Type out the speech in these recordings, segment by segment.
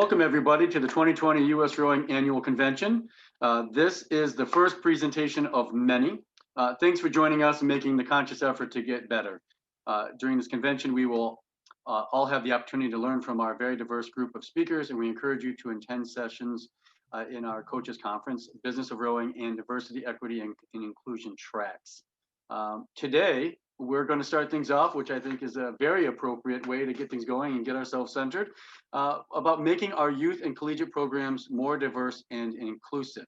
Welcome everybody to the 2020 US Rowing Annual Convention. This is the first presentation of many. Thanks for joining us and making the conscious effort to get better. During this convention, we will all have the opportunity to learn from our very diverse group of speakers, and we encourage you to attend sessions in our coaches conference, Business of Rowing and Diversity, Equity, and Inclusion tracks. Today, we're going to start things off, which I think is a very appropriate way to get things going and get ourselves centered, about making our youth and collegiate programs more diverse and inclusive.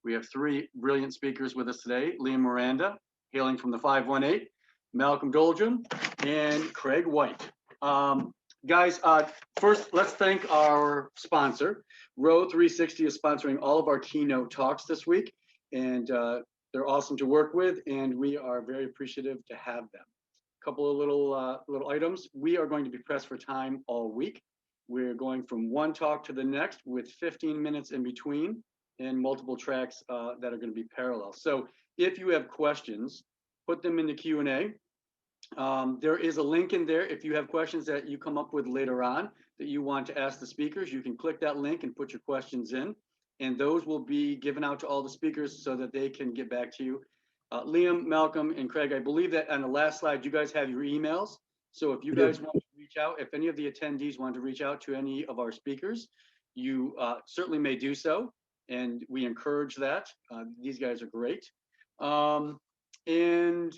We have three brilliant speakers with us today: Liam Miranda, hailing from the 518, Malcolm Doldron, and Craig White. Guys, first, let's thank our sponsor. Row 360 is sponsoring all of our keynote talks this week, and they're awesome to work with, and we are very appreciative to have them. A couple of little items. We are going to be pressed for time all week. We're going from one talk to the next with 15 minutes in between and multiple tracks that are going to be parallel. So if you have questions, put them in the Q&A. There is a link in there. If you have questions that you come up with later on that you want to ask the speakers, you can click that link and put your questions in, and those will be given out to all the speakers so that they can get back to you. Liam, Malcolm, and Craig, I believe that on the last slide, you guys have your emails. So if you guys want to reach out, if any of the attendees want to reach out to any of our speakers, you certainly may do so, and we encourage that. These guys are great. And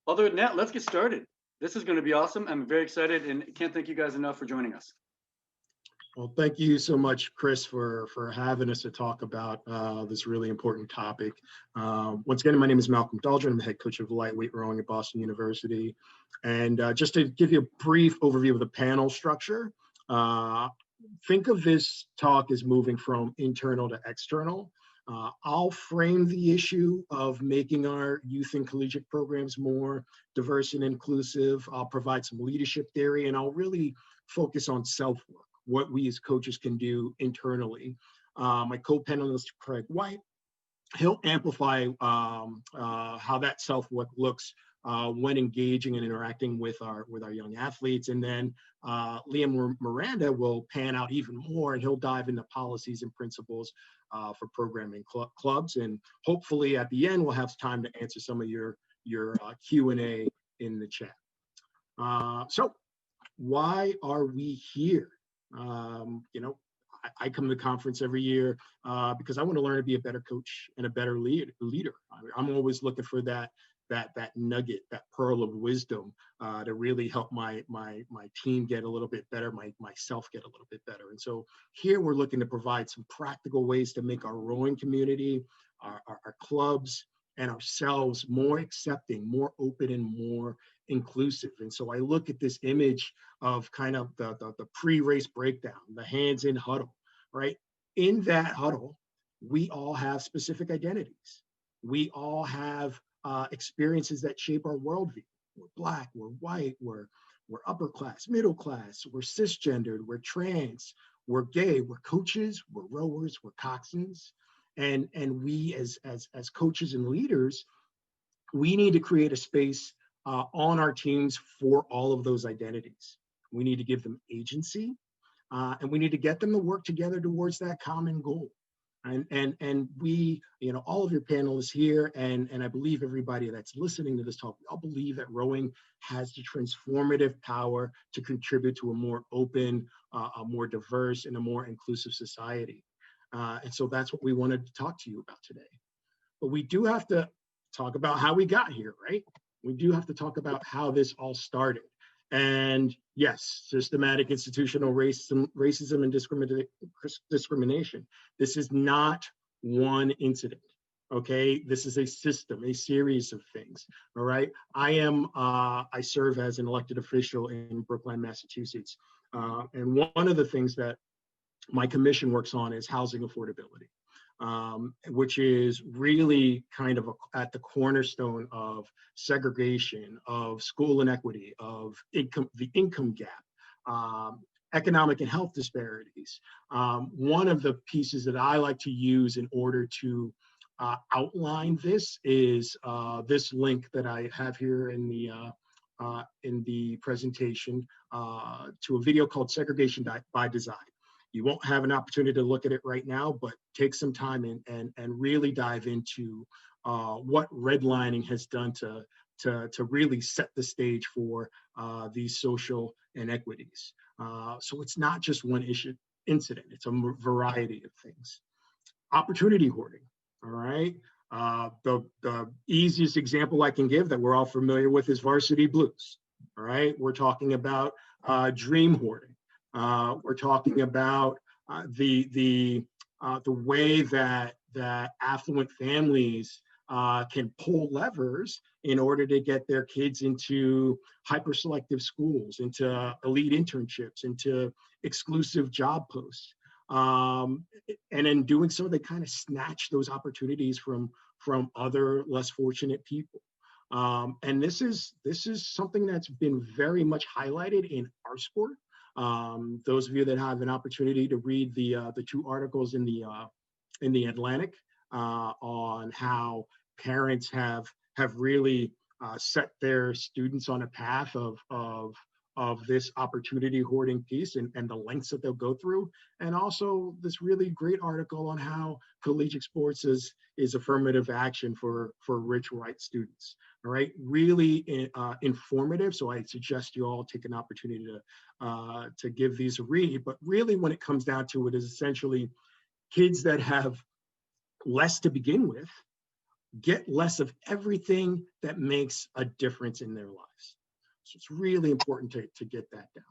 other than that, let's get started. This is going to be awesome. I'm very excited and can't thank you guys enough for joining us. Well, thank you so much, Chris, for having us to talk about this really important topic. Once again, my name is Malcolm Doldron. I'm the head coach of lightweight rowing at Boston University. And just to give you a brief overview of the panel structure, think of this talk as moving from internal to external. I'll frame the issue of making our youth and collegiate programs more diverse and inclusive. I'll provide some leadership theory, and I'll really focus on self-work, what we as coaches can do internally. My co-panelist, Craig White, he'll amplify how that self-work looks when engaging and interacting with our young athletes. And then Liam Miranda will pan out even more, and he'll dive into policies and principles for programming clubs. And hopefully at the end, we'll have time to answer some of your Q&A in the chat. So why are we here? I come to the conference every year because I want to learn to be a better coach and a better leader. I'm always looking for that nugget, that pearl of wisdom to really help my team get a little bit better, myself get a little bit better. And so here we're looking to provide some practical ways to make our rowing community, our clubs, and ourselves more accepting, more open, and more inclusive. And so I look at this image of kind of the pre-race breakdown, the hands-in huddle, right? In that huddle, we all have specific identities. We all have experiences that shape our worldview. We're Black, we're white, we're upper class, middle class, we're cisgendered, we're trans, we're gay, we're coaches, we're rowers, we're coxswains. And we as coaches and leaders, we need to create a space on our teams for all of those identities. We need to give them agency, and we need to get them to work together towards that common goal. And we, all of your panelists here, and I believe everybody that's listening to this talk, we all believe that rowing has the transformative power to contribute to a more open, a more diverse, and a more inclusive society. And so that's what we wanted to talk to you about today. But we do have to talk about how we got here, right? We do have to talk about how this all started. And yes, systematic institutional racism and discrimination. This is not one incident, okay? This is a system, a series of things, all right? I serve as an elected official in Brookline, Massachusetts. And one of the things that my commission works on is housing affordability, which is really kind of at the cornerstone of segregation, of school inequity, of the income gap, economic and health disparities. One of the pieces that I like to use in order to outline this is this link that I have here in the presentation to a video called Segregation by Design. You won't have an opportunity to look at it right now, but take some time and really dive into what redlining has done to really set the stage for these social inequities. So it's not just one incident, it's a variety of things. Opportunity hoarding, all right? The easiest example I can give that we're all familiar with is Varsity Blues, all right? We're talking about dream hoarding. We're talking about the way that affluent families can pull levers in order to get their kids into hyper-selective schools, into elite internships, into exclusive job posts. And in doing so, they kind of snatch those opportunities from other less fortunate people. And this is something that's been very much highlighted in our sport. Those of you that have an opportunity to read the 2 articles in the Atlantic on how parents have really set their students on a path of this opportunity hoarding piece and the lengths that they'll go through, and also this really great article on how collegiate sports is affirmative action for rich white students. All right, really informative. So I suggest you all take an opportunity to give these a read. But really, when it comes down to it, is essentially kids that have less to begin with get less of everything that makes a difference in their lives. So it's really important to get that down.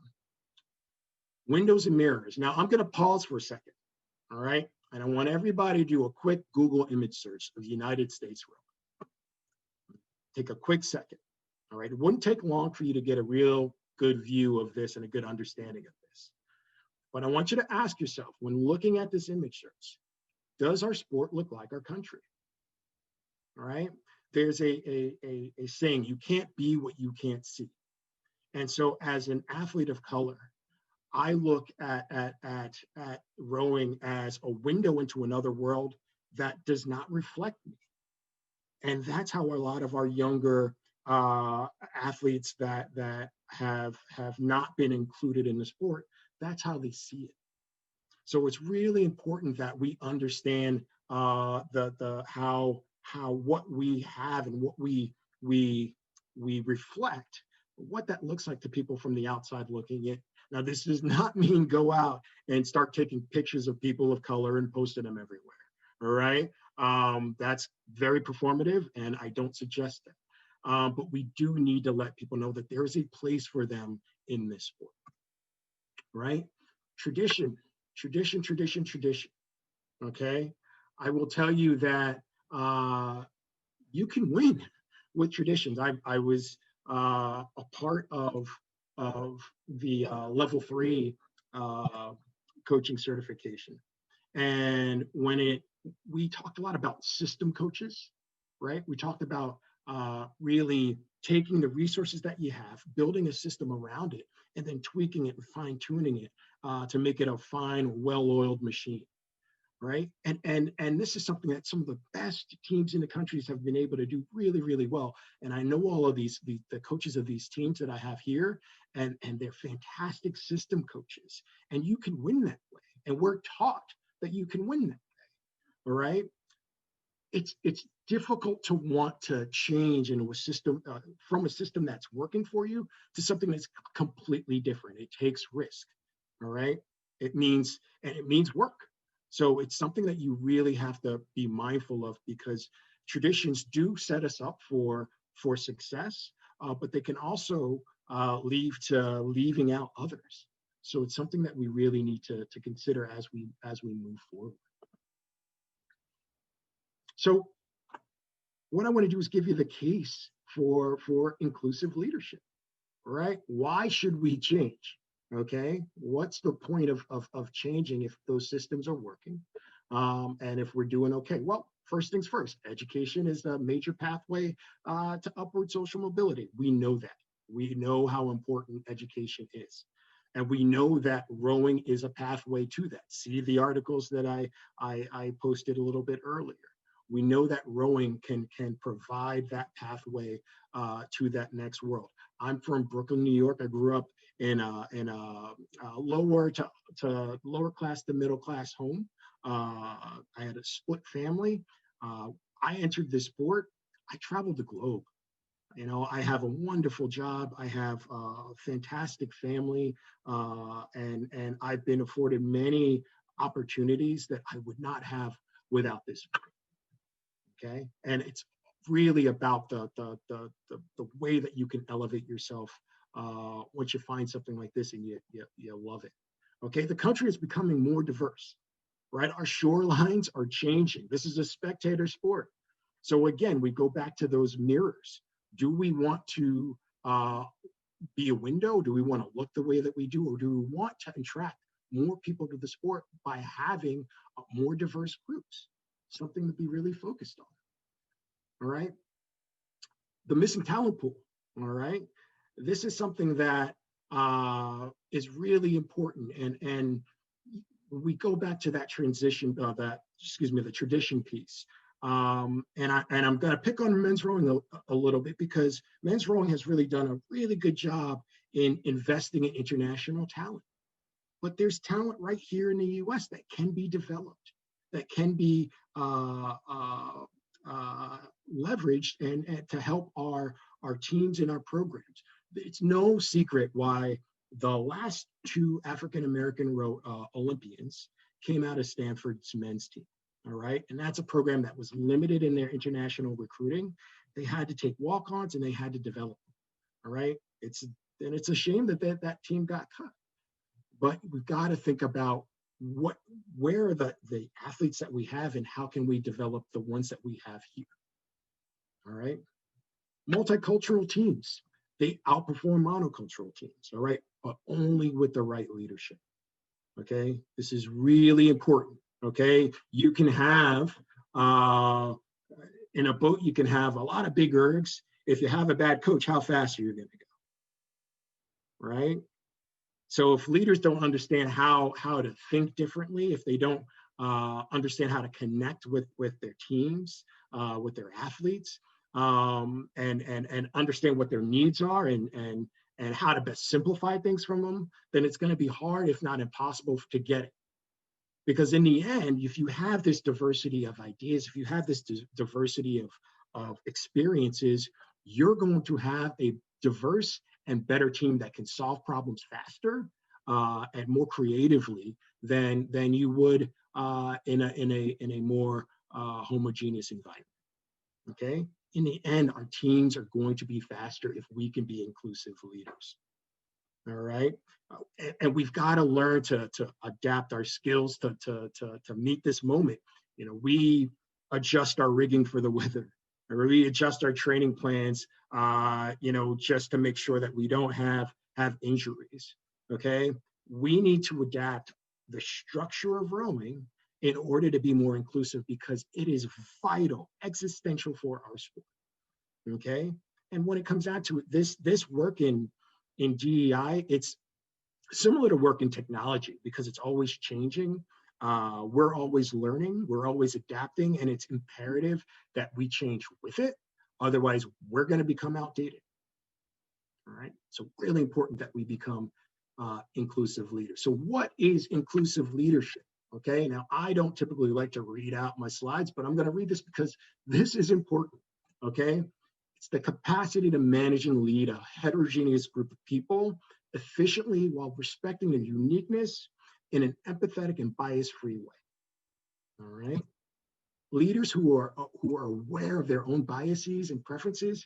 Windows and mirrors. Now I'm going to pause for a second, all right? And I want everybody to do a quick Google image search of the United States rowing. Take a quick second, all right? It wouldn't take long for you to get a real good view of this and a good understanding of this. But I want you to ask yourself, when looking at this image search, does our sport look like our country? All right? There's a saying, you can't be what you can't see. And so as an athlete of color, I look at rowing as a window into another world that does not reflect me. And that's how a lot of our younger athletes that have not been included in the sport, that's how they see it. So it's really important that we understand how what we have and what we reflect, what that looks like to people from the outside looking in. Now, this does not mean go out and start taking pictures of people of color and posting them everywhere. All right, that's very performative, and I don't suggest that. But we do need to let people know that there is a place for them in this sport. Right? Tradition. Okay, I will tell you that you can win with traditions. I was a part of the level 3 coaching certification, and we talked a lot about system coaches, right? We talked about really taking the resources that you have, building a system around it, and then tweaking it and fine tuning it to make it a fine, well-oiled machine. Right? And this is something that some of the best teams in the countries have been able to do really, really well. And I know all of the coaches of these teams that I have here, and they're fantastic system coaches. And you can win that way. And we're taught that you can win that way. All right? It's difficult to want to change into a system from a system that's working for you to something that's completely different. It takes risk. All right? It means work. So it's something that you really have to be mindful of, because traditions do set us up for success, but they can also lead to leaving out others. So it's something that we really need to consider as we move forward. So what I want to do is give you the case for inclusive leadership. All right? Why should we change? Okay, what's the point of changing if those systems are working, and if we're doing okay? Well, first things first, education is a major pathway to upward social mobility. We know that. We know how important education is, and we know that rowing is a pathway to that. See the articles that I posted a little bit earlier. We know that rowing can provide that pathway to that next world. I'm from Brooklyn, New York. I grew up lower to lower class to middle class home. I had a split family. I entered this sport. I traveled the globe. You know, I have a wonderful job. I have a fantastic family, and I've been afforded many opportunities that I would not have without this sport. Okay, and it's really about the way that you can elevate yourself once you find something like this and you love it. Okay, the country is becoming more diverse, right? Our shorelines are changing. This is a spectator sport. So again, we go back to those mirrors. Do we want to be a window? Do we want to look the way that we do? Or do we want to attract more people to the sport by having more diverse groups? Something to be really focused on. All right. The missing talent pool. All right. This is something that is really important. And we go back to that transition, the tradition piece. And I'm going to pick on men's rowing a little bit, because men's rowing has really done a really good job in investing in international talent. But there's talent right here in the U.S. that can be developed, that can be leveraged and to help our teams and our programs. It's no secret why the last two African-American Olympians came out of Stanford's men's team. All right. And that's a program that was limited in their international recruiting. They had to take walk-ons and they had to develop them. All right. It's a shame that team got cut. But we've got to think about where are the athletes that we have and how can we develop the ones that we have here. All right. Multicultural teams, they outperform monocultural teams. All right. But only with the right leadership. Okay. This is really important. Okay, you can have, in a boat, you can have a lot of big ergs. If you have a bad coach, how fast are you going to go? Right? So if leaders don't understand how to think differently, if they don't understand how to connect with their teams, with their athletes, and understand what their needs are and how to best simplify things from them, then it's going to be hard, if not impossible, to get it. Because in the end, if you have this diversity of ideas, if you have this diversity of experiences, you're going to have a diverse and better team that can solve problems faster and more creatively than you would in a more homogeneous environment. Okay. In the end, our teams are going to be faster if we can be inclusive leaders. All right. And we've got to learn to adapt our skills to meet this moment. You know, we adjust our rigging for the weather, or we adjust our training plans, just to make sure that we don't have injuries. Okay. We need to adapt the structure of rowing in order to be more inclusive, because it is vital, existential for our sport. Okay. And when it comes down to it, this work in DEI, it's similar to work in technology, because it's always changing. We're always learning, we're always adapting, and it's imperative that we change with it. Otherwise, we're going to become outdated. All right. So really important that we become inclusive leaders. So what is inclusive leadership? Okay. Now, I don't typically like to read out my slides, but I'm going to read this because this is important. Okay. It's the capacity to manage and lead a heterogeneous group of people efficiently while respecting their uniqueness in an empathetic and bias-free way. All right. Leaders who are aware of their own biases and preferences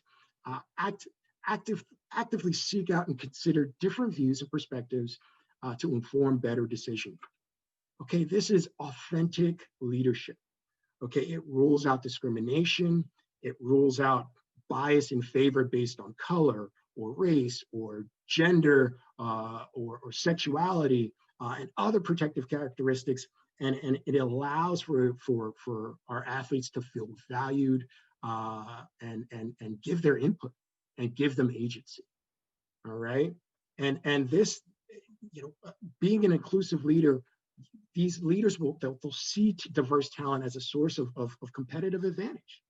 actively seek out and consider different views and perspectives to inform better decision. Okay, this is authentic leadership. Okay, it rules out discrimination. It rules out bias in favor based on color or race or gender or sexuality and other protective characteristics. And it allows for our athletes to feel valued and give their input and give them agency. All right. And this, being an inclusive leader, these leaders they'll see diverse talent as a source of competitive advantage.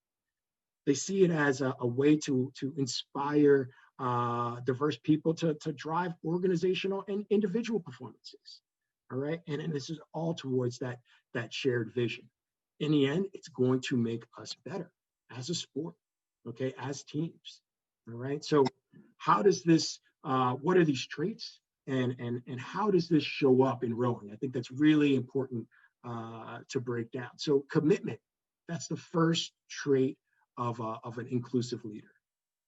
They see it as a way to inspire diverse people to drive organizational and individual performances. All right. And this is all towards that shared vision. In the end, it's going to make us better as a sport, okay, as teams. All right. So how does this, what are these traits and how does this show up in rowing? I think that's really important to break down. So commitment, that's the first trait of an inclusive leader.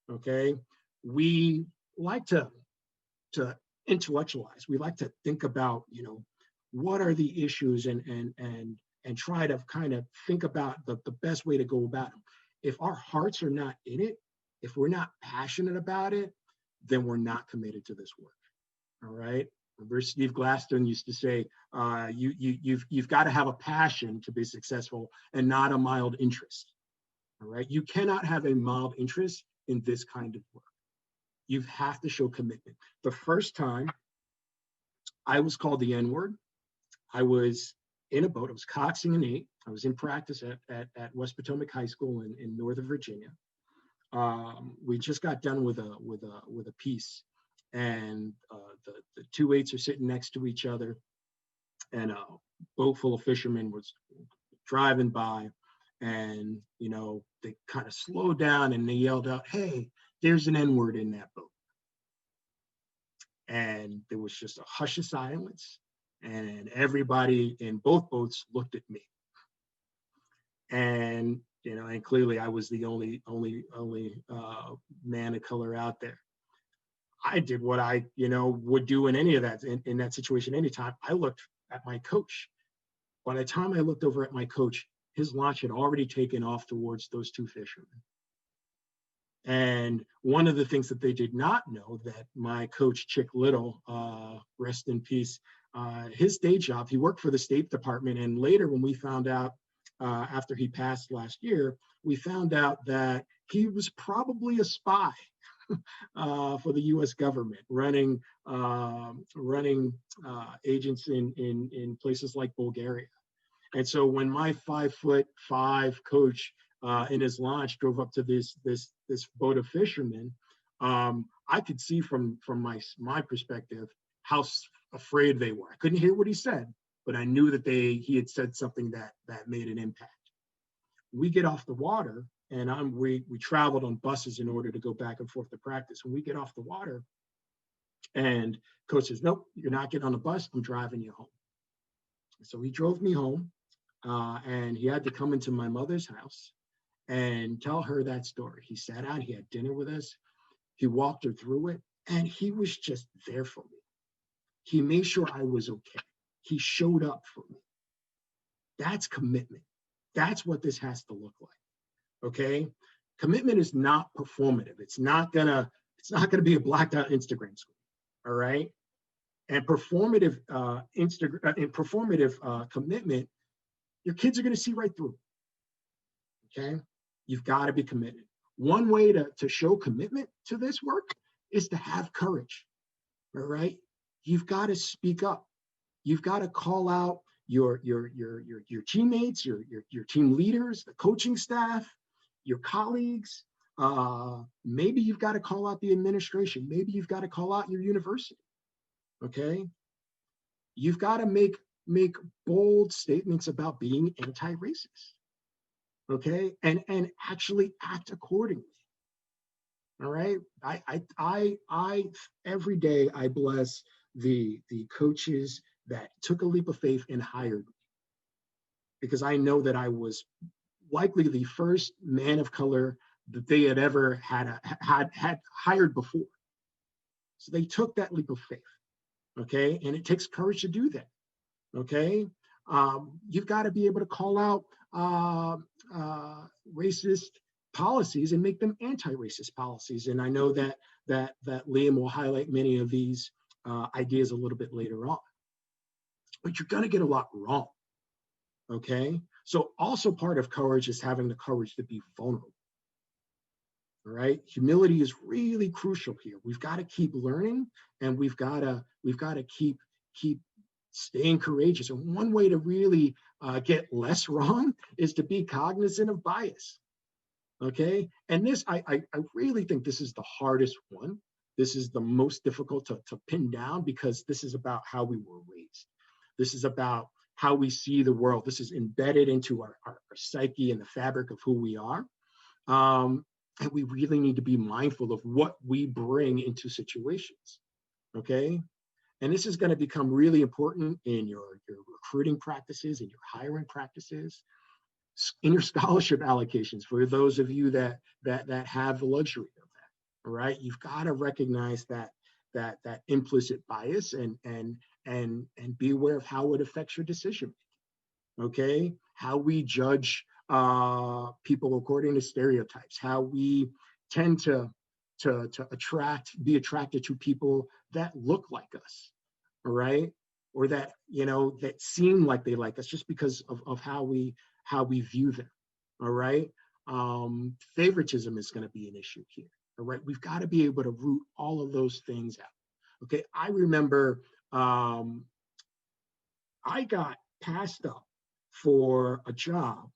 Okay. We like to intellectualize. We like to think about, what are the issues and try to kind of think about the best way to go about them. If our hearts are not in it, if we're not passionate about it, then we're not committed to this work. All right. Remember, Steve Glaston used to say, you've got to have a passion to be successful and not a mild interest. All right. You cannot have a mild interest in this kind of work. You have to show commitment. The first time I was called the N-word, I was in a boat. I was coxing an 8. I was in practice at West Potomac High School in Northern Virginia. We just got done with a piece, and the 2 8s are sitting next to each other, and a boat full of fishermen was driving by, and they kind of slowed down and they yelled out, "Hey, there's an N-word in that boat." And there was just a hush of silence, and everybody in both boats looked at me. And and clearly I was the only man of color out there. I did what I would do in any of that in that situation anytime. I looked at my coach. By the time I looked over at my coach, his launch had already taken off towards those 2 fishermen. And one of the things that they did not know, that my coach, Chick Little, rest in peace, his day job, he worked for the State Department. And later when we found out, after he passed last year, we found out that he was probably a spy for the U.S. government, running agents in places like Bulgaria. And so when my 5'5" coach in his launch drove up to this boat of fishermen, I could see from my perspective how afraid they were. I couldn't hear what he said, but I knew that he had said something that made an impact. We get off the water, and we traveled on buses in order to go back and forth to practice. When we get off the water, and coach says, "Nope, you're not getting on the bus. I'm driving you home." So he drove me home, and he had to come into my mother's house and tell her that story. He sat down, he had dinner with us, he walked her through it, and he was just there for me. He made sure I was okay. He showed up for me. That's commitment. That's what this has to look like. Okay? Commitment is not performative. It's not gonna be a blacked out Instagram screen. All right? And performative commitment, your kids are gonna see right through. Okay? You've got to be committed. One way to show commitment to this work is to have courage. All right? You've got to speak up. You've got to call out your teammates, your team leaders, the coaching staff, your colleagues. Maybe you've got to call out the administration. Maybe you've got to call out your university. Okay? You've got to make bold statements about being anti-racist. Okay, and actually act accordingly. All right, I every day I bless the coaches that took a leap of faith and hired me, because I know that I was likely the first man of color that they had ever had hired before. So they took that leap of faith. Okay, and it takes courage to do that. Okay, you've got to be able to call out racist policies and make them anti-racist policies. And I know that Liam will highlight many of these ideas a little bit later on. But you're going to get a lot wrong. Okay? So also part of courage is having the courage to be vulnerable. All right? Humility is really crucial here. We've got to keep learning, and we've got to keep staying courageous. And one way to really get less wrong is to be cognizant of bias. Okay. And this, I really think this is the hardest one. This is the most difficult to pin down, because this is about how we were raised. This is about how we see the world. This is embedded into our psyche and the fabric of who we are. And we really need to be mindful of what we bring into situations. Okay. And this is going to become really important in your recruiting practices, in your hiring practices, in your scholarship allocations for those of you that have the luxury of that. All right, you've got to recognize that implicit bias and be aware of how it affects your decision making. Okay, how we judge people according to stereotypes, how we tend to be attracted to people that look like us. All right, or that that seem like they like us just because of how we view them. All right. Favoritism is going to be an issue here. All right. We've got to be able to root all of those things out. Okay. I remember I got passed up for a job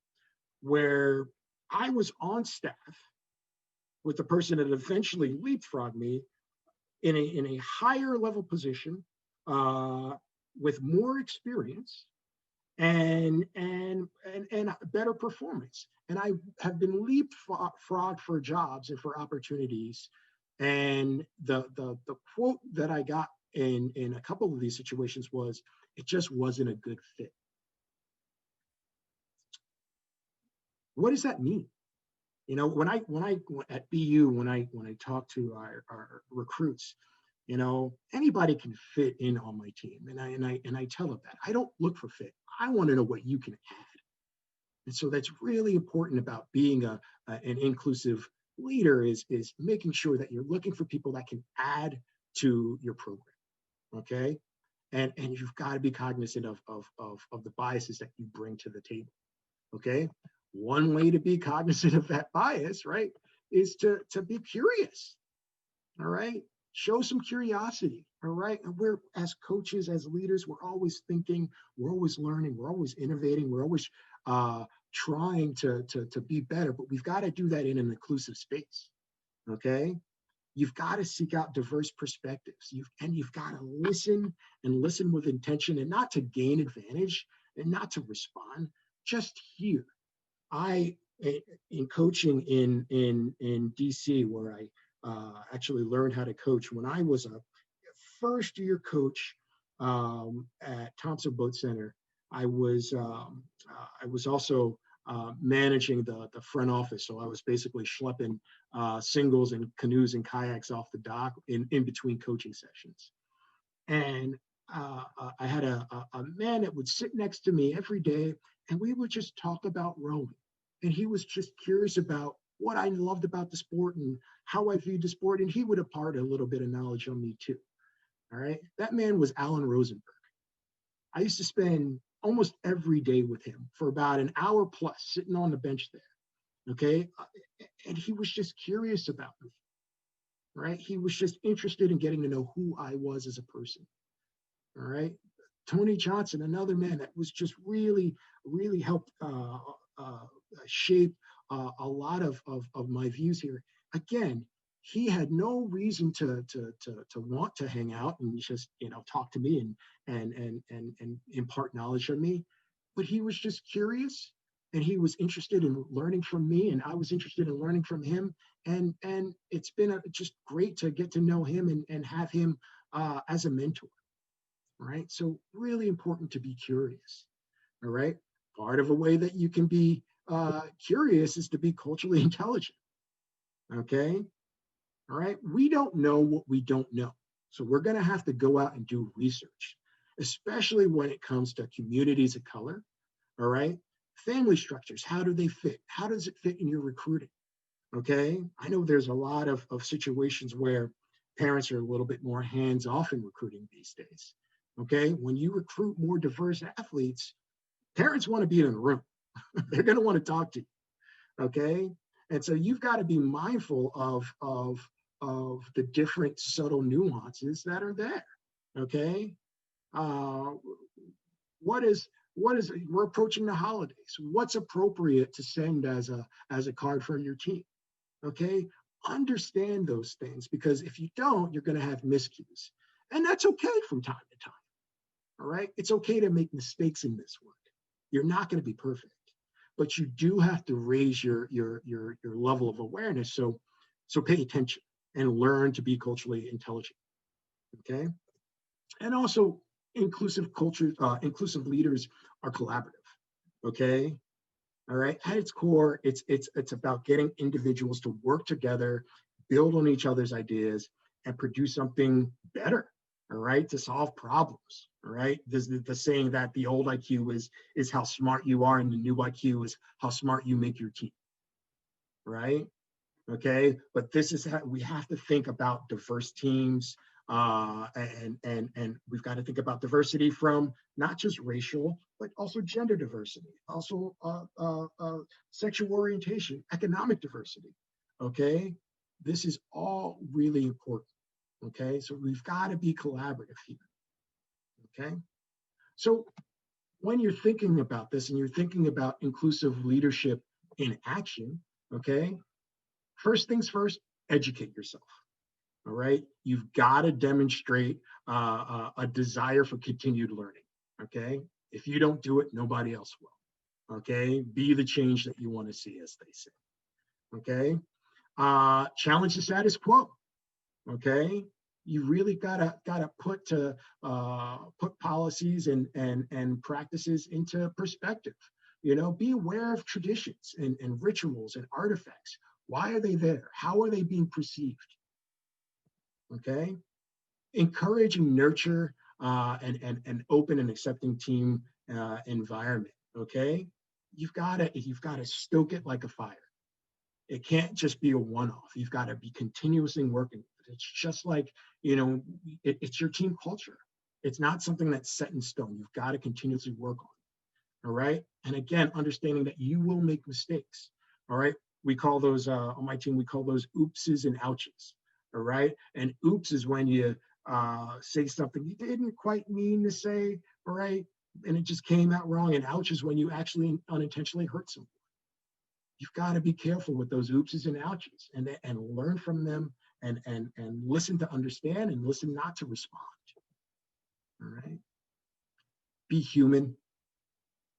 where I was on staff with the person that eventually leapfrogged me in a higher level position, with more experience and better performance. And I have been leapfrogged for jobs and for opportunities. And the quote that I got in a couple of these situations was, it just wasn't a good fit. What does that mean? When I at BU, when I talk to our recruits, anybody can fit in on my team, and I tell them that I don't look for fit. I want to know what you can add. And so that's really important about being an inclusive leader, is making sure that you're looking for people that can add to your program. Okay, and you've got to be cognizant of the biases that you bring to the table. Okay, one way to be cognizant of that bias, right, is to be curious. All right, show some curiosity. All right, and we're, as coaches, as leaders, we're always thinking, we're always learning, we're always innovating, we're always trying to be better, but we've got to do that in an inclusive space. Okay, you've got to seek out diverse perspectives. You've got to listen, and listen with intention, and not to gain advantage and not to respond, just hear. In coaching in DC, where I actually learned how to coach, when I was a first year coach at Thompson Boat Center, I was also managing the front office. So I was basically schlepping singles and canoes and kayaks off the dock in between coaching sessions. And I had a man that would sit next to me every day, and we would just talk about rowing. And he was just curious about what I loved about the sport and how I viewed the sport. And he would impart a little bit of knowledge on me too. All right. That man was Alan Rosenberg. I used to spend almost every day with him for about an hour plus, sitting on the bench there. Okay. And he was just curious about me. Right. He was just interested in getting to know who I was as a person. All right. Tony Johnson, another man that was just really helped shape a lot of my views here. Again, he had no reason to want to hang out and just talk to me and impart knowledge on me, but he was just curious, and he was interested in learning from me, and I was interested in learning from him, and it's been just great to get to know him and have him as a mentor. Right, so really important to be curious. All right, part of a way that you can be curious is to be culturally intelligent. Okay, all right, we don't know what we don't know, so we're going to have to go out and do research, especially when it comes to communities of color. All right, family structures, how do they fit? How does it fit in your recruiting? Okay, I know there's a lot of situations where parents are a little bit more hands-off in recruiting these days. Okay, when you recruit more diverse athletes, parents want to be in the room. They're going to want to talk to you. Okay, and so you've got to be mindful of the different subtle nuances that are there. Okay, what is we're approaching the holidays. What's appropriate to send as a card from your team? Okay, understand those things, because if you don't, you're going to have miscues, and that's okay from time to time. All right, it's okay to make mistakes in this work. You're not going to be perfect, but you do have to raise your level of awareness. So pay attention and learn to be culturally intelligent. Okay, and also inclusive leaders are collaborative. Okay, all right. At its core, it's about getting individuals to work together, build on each other's ideas, and produce something better. All right, to solve problems. All right. There's the saying that the old IQ is how smart you are, and the new IQ is how smart you make your team. Right. Okay. But this is how we have to think about diverse teams. And we've got to think about diversity from not just racial, but also gender diversity, also sexual orientation, economic diversity. Okay, this is all really important. Okay, so we've got to be collaborative here. Okay, so when you're thinking about this and you're thinking about inclusive leadership in action, okay, first things first, educate yourself. All right, you've got to demonstrate a desire for continued learning. Okay, if you don't do it, nobody else will. Okay, be the change that you want to see, as they say. Okay, challenge the status quo. Okay, you really gotta put policies and practices into perspective. You know, be aware of traditions and rituals and artifacts. Why are they there? How are they being perceived? Okay, encourage and nurture an open and accepting team environment. Okay, you've got to stoke it like a fire. It can't just be a one-off. You've got to be continuously working. It's just like, you know, it's your team culture. It's not something that's set in stone. You've got to continuously work on. All right, and again, understanding that you will make mistakes. All right, we call those on my team, we call those oopses and ouches. All right, and oops is when you say something you didn't quite mean to say, all right, and it just came out wrong. And ouch is when you actually unintentionally hurt someone. You've got to be careful with those oopses and ouches, and learn from them, and listen to understand, and listen not to respond. All right, be human.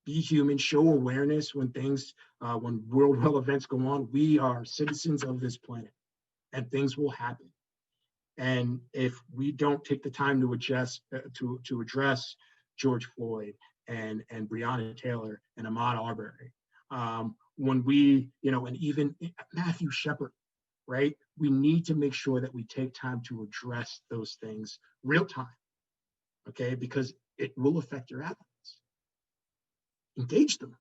Be human, show awareness when when world events go on. We are citizens of this planet, and things will happen. And if we don't take the time to address George Floyd and Breonna Taylor and Ahmaud Arbery, when we, and even Matthew Shepard, right? We need to make sure that we take time to address those things real time, okay? Because it will affect your athletes. Engage them.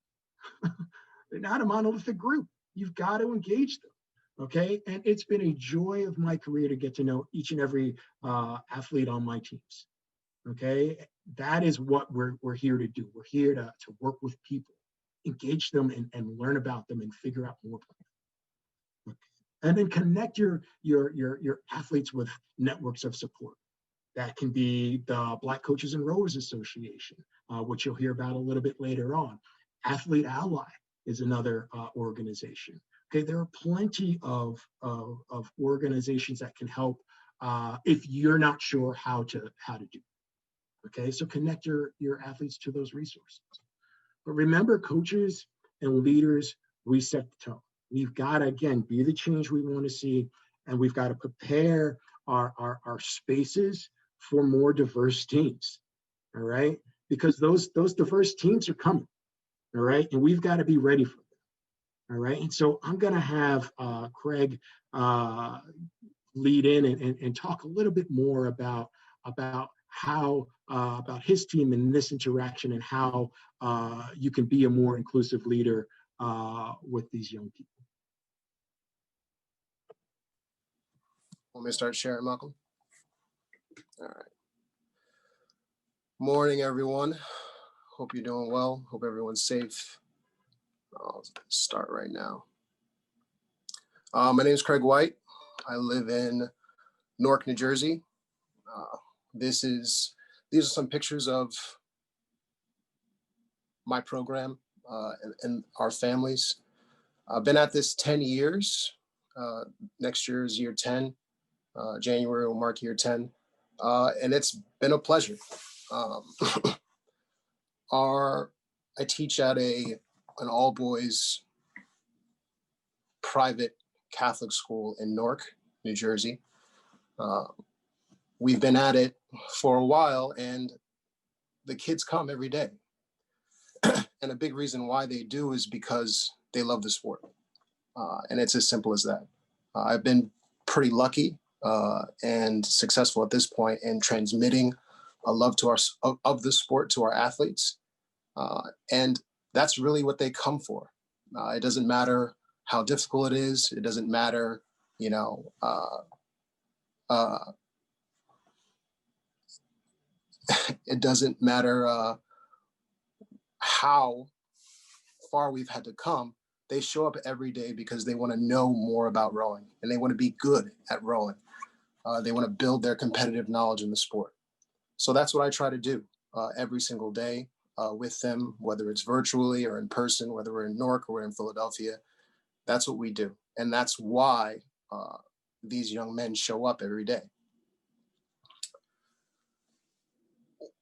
They're not a monolithic group. You've got to engage them. Okay, and it's been a joy of my career to get to know each and every athlete on my teams. Okay, that is what we're here to do. We're here to work with people, engage them, and learn about them, and figure out more. Okay. And then connect your athletes with networks of support. That can be the Black Coaches and Rowers Association, which you'll hear about a little bit later on. Athlete Ally is another organization. Okay, there are plenty of organizations that can help if you're not sure how to do. Okay, so connect your athletes to those resources. But remember, coaches and leaders, we set the tone. We've got to, again, be the change we want to see, and we've got to prepare our spaces for more diverse teams. All right, because those diverse teams are coming. All right, and we've got to be ready for them. All right, and so I'm going to have Craig lead in and talk a little bit more about how about his team and this interaction, and how you can be a more inclusive leader with these young people. Want me to start sharing, Malcolm? All right. Morning, everyone. Hope you're doing well. Hope everyone's safe. I'll start right now. My name is Craig White. I live in Newark, New Jersey. These are some pictures of my program and our families. I've been at this 10 years. Next year is year 10. January will mark year 10. And it's been a pleasure. Um, I teach at an all boys private Catholic school in Newark, New Jersey. We've been at it for a while, and the kids come every day. And a big reason why they do is because they love the sport. And it's as simple as that. I've been pretty lucky and successful at this point in transmitting a love to of the sport to our athletes. And that's really what they come for. It doesn't matter how difficult it is. It doesn't matter, you know, it doesn't matter how far we've had to come. They show up every day because they want to know more about rowing, and they want to be good at rowing. They want to build their competitive knowledge in the sport. So that's what I try to do every single day with them, whether it's virtually or in person, whether we're in Newark or we're in Philadelphia. That's what we do. And that's why these young men show up every day.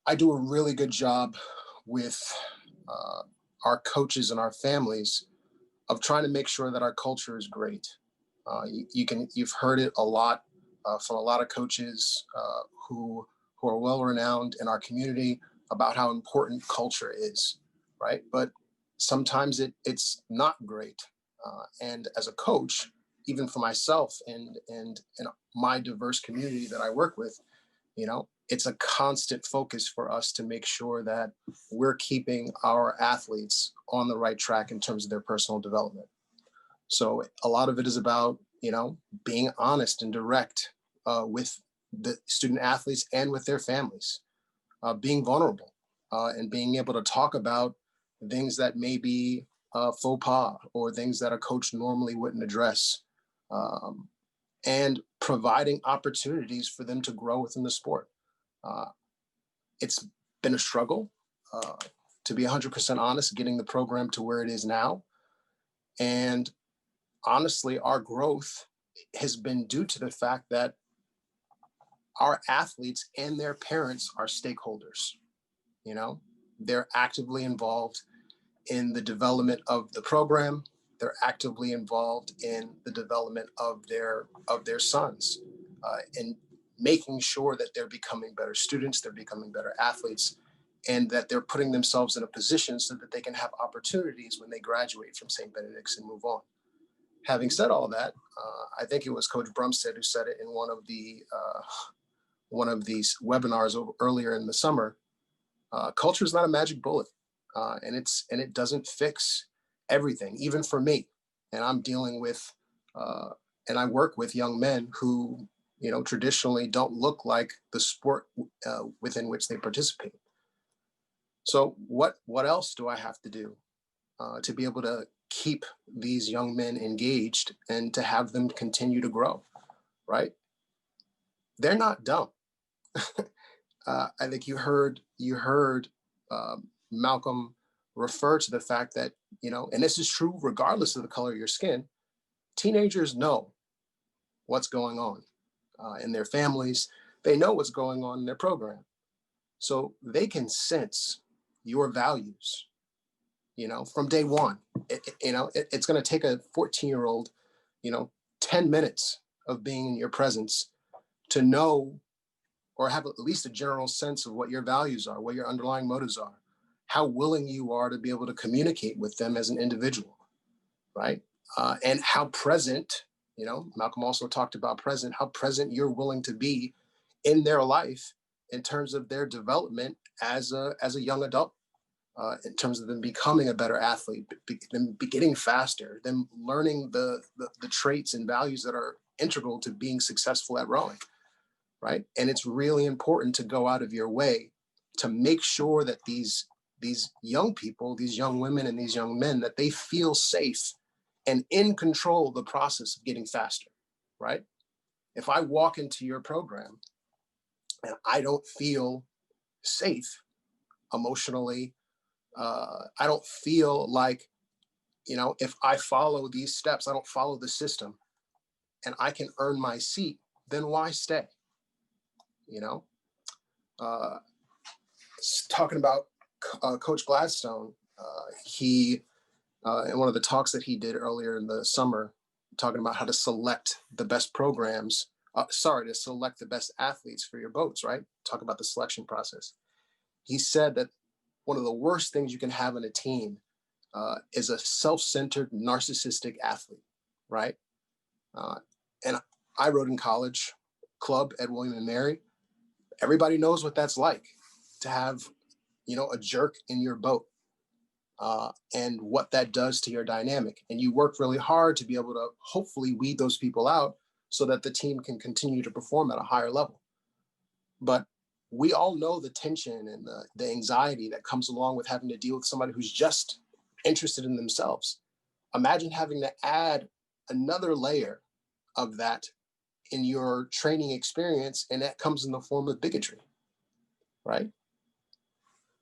I do a really good job with our coaches and our families of trying to make sure that our culture is great. You've heard it a lot from a lot of coaches who are well renowned in our community about how important culture is, right? But sometimes it's not great. And as a coach, even for myself and my diverse community that I work with, you know, it's a constant focus for us to make sure that we're keeping our athletes on the right track in terms of their personal development. So a lot of it is about, you know, being honest and direct with the student athletes and with their families, being vulnerable and being able to talk about things that may be faux pas or things that a coach normally wouldn't address, and providing opportunities for them to grow within the sport. It's been a struggle, to be 100% honest, getting the program to where it is now. And honestly, our growth has been due to the fact that our athletes and their parents are stakeholders. You know, they're actively involved in the development of the program. They're actively involved in the development of their sons, and making sure that they're becoming better students, they're becoming better athletes, and that they're putting themselves in a position so that they can have opportunities when they graduate from St. Benedict's and move on. Having said all that, I think it was Coach Brumstead who said it in one of these webinars earlier in the summer. Culture is not a magic bullet, and it doesn't fix everything, even for me. And I'm dealing with, and I work with young men who, you know, traditionally don't look like the sport within which they participate. So what else do I have to do to be able to keep these young men engaged and to have them continue to grow, right? They're not dumb. I think you heard Malcolm refer to the fact that, you know, and this is true regardless of the color of your skin, teenagers know what's going on in their families. They know what's going on in their program. So they can sense your values, you know, from day one. It's going to take a 14-year-old, you know, 10 minutes of being in your presence to know or have at least a general sense of what your values are, what your underlying motives are, how willing you are to be able to communicate with them as an individual, right? And how present, you know, Malcolm also talked about present, how present you're willing to be in their life in terms of their development as a young adult, in terms of them becoming a better athlete, them getting faster, them learning the traits and values that are integral to being successful at rowing, right? And it's really important to go out of your way to make sure that these young people, these young women and these young men, that they feel safe and in control of the process of getting faster, right? If I walk into your program and I don't feel safe emotionally, I don't feel like, if I follow these steps, I don't follow the system and I can earn my seat, then why stay? Uh, Talking about Coach Gladstone, he, in one of the talks that he did earlier in the summer, talking about how to select the best programs, to select the best athletes for your boats, right? Talk about the selection process. He said that one of the worst things you can have in a team is a self-centered, narcissistic athlete, right? And I rode in college, club at William and Mary. Everybody knows what that's like to have, a jerk in your boat, and what that does to your dynamic. And you work really hard to be able to hopefully weed those people out so that the team can continue to perform at a higher level. But we all know the tension and the anxiety that comes along with having to deal with somebody who's just interested in themselves. Imagine having to add another layer of that in your training experience, and that comes in the form of bigotry, right?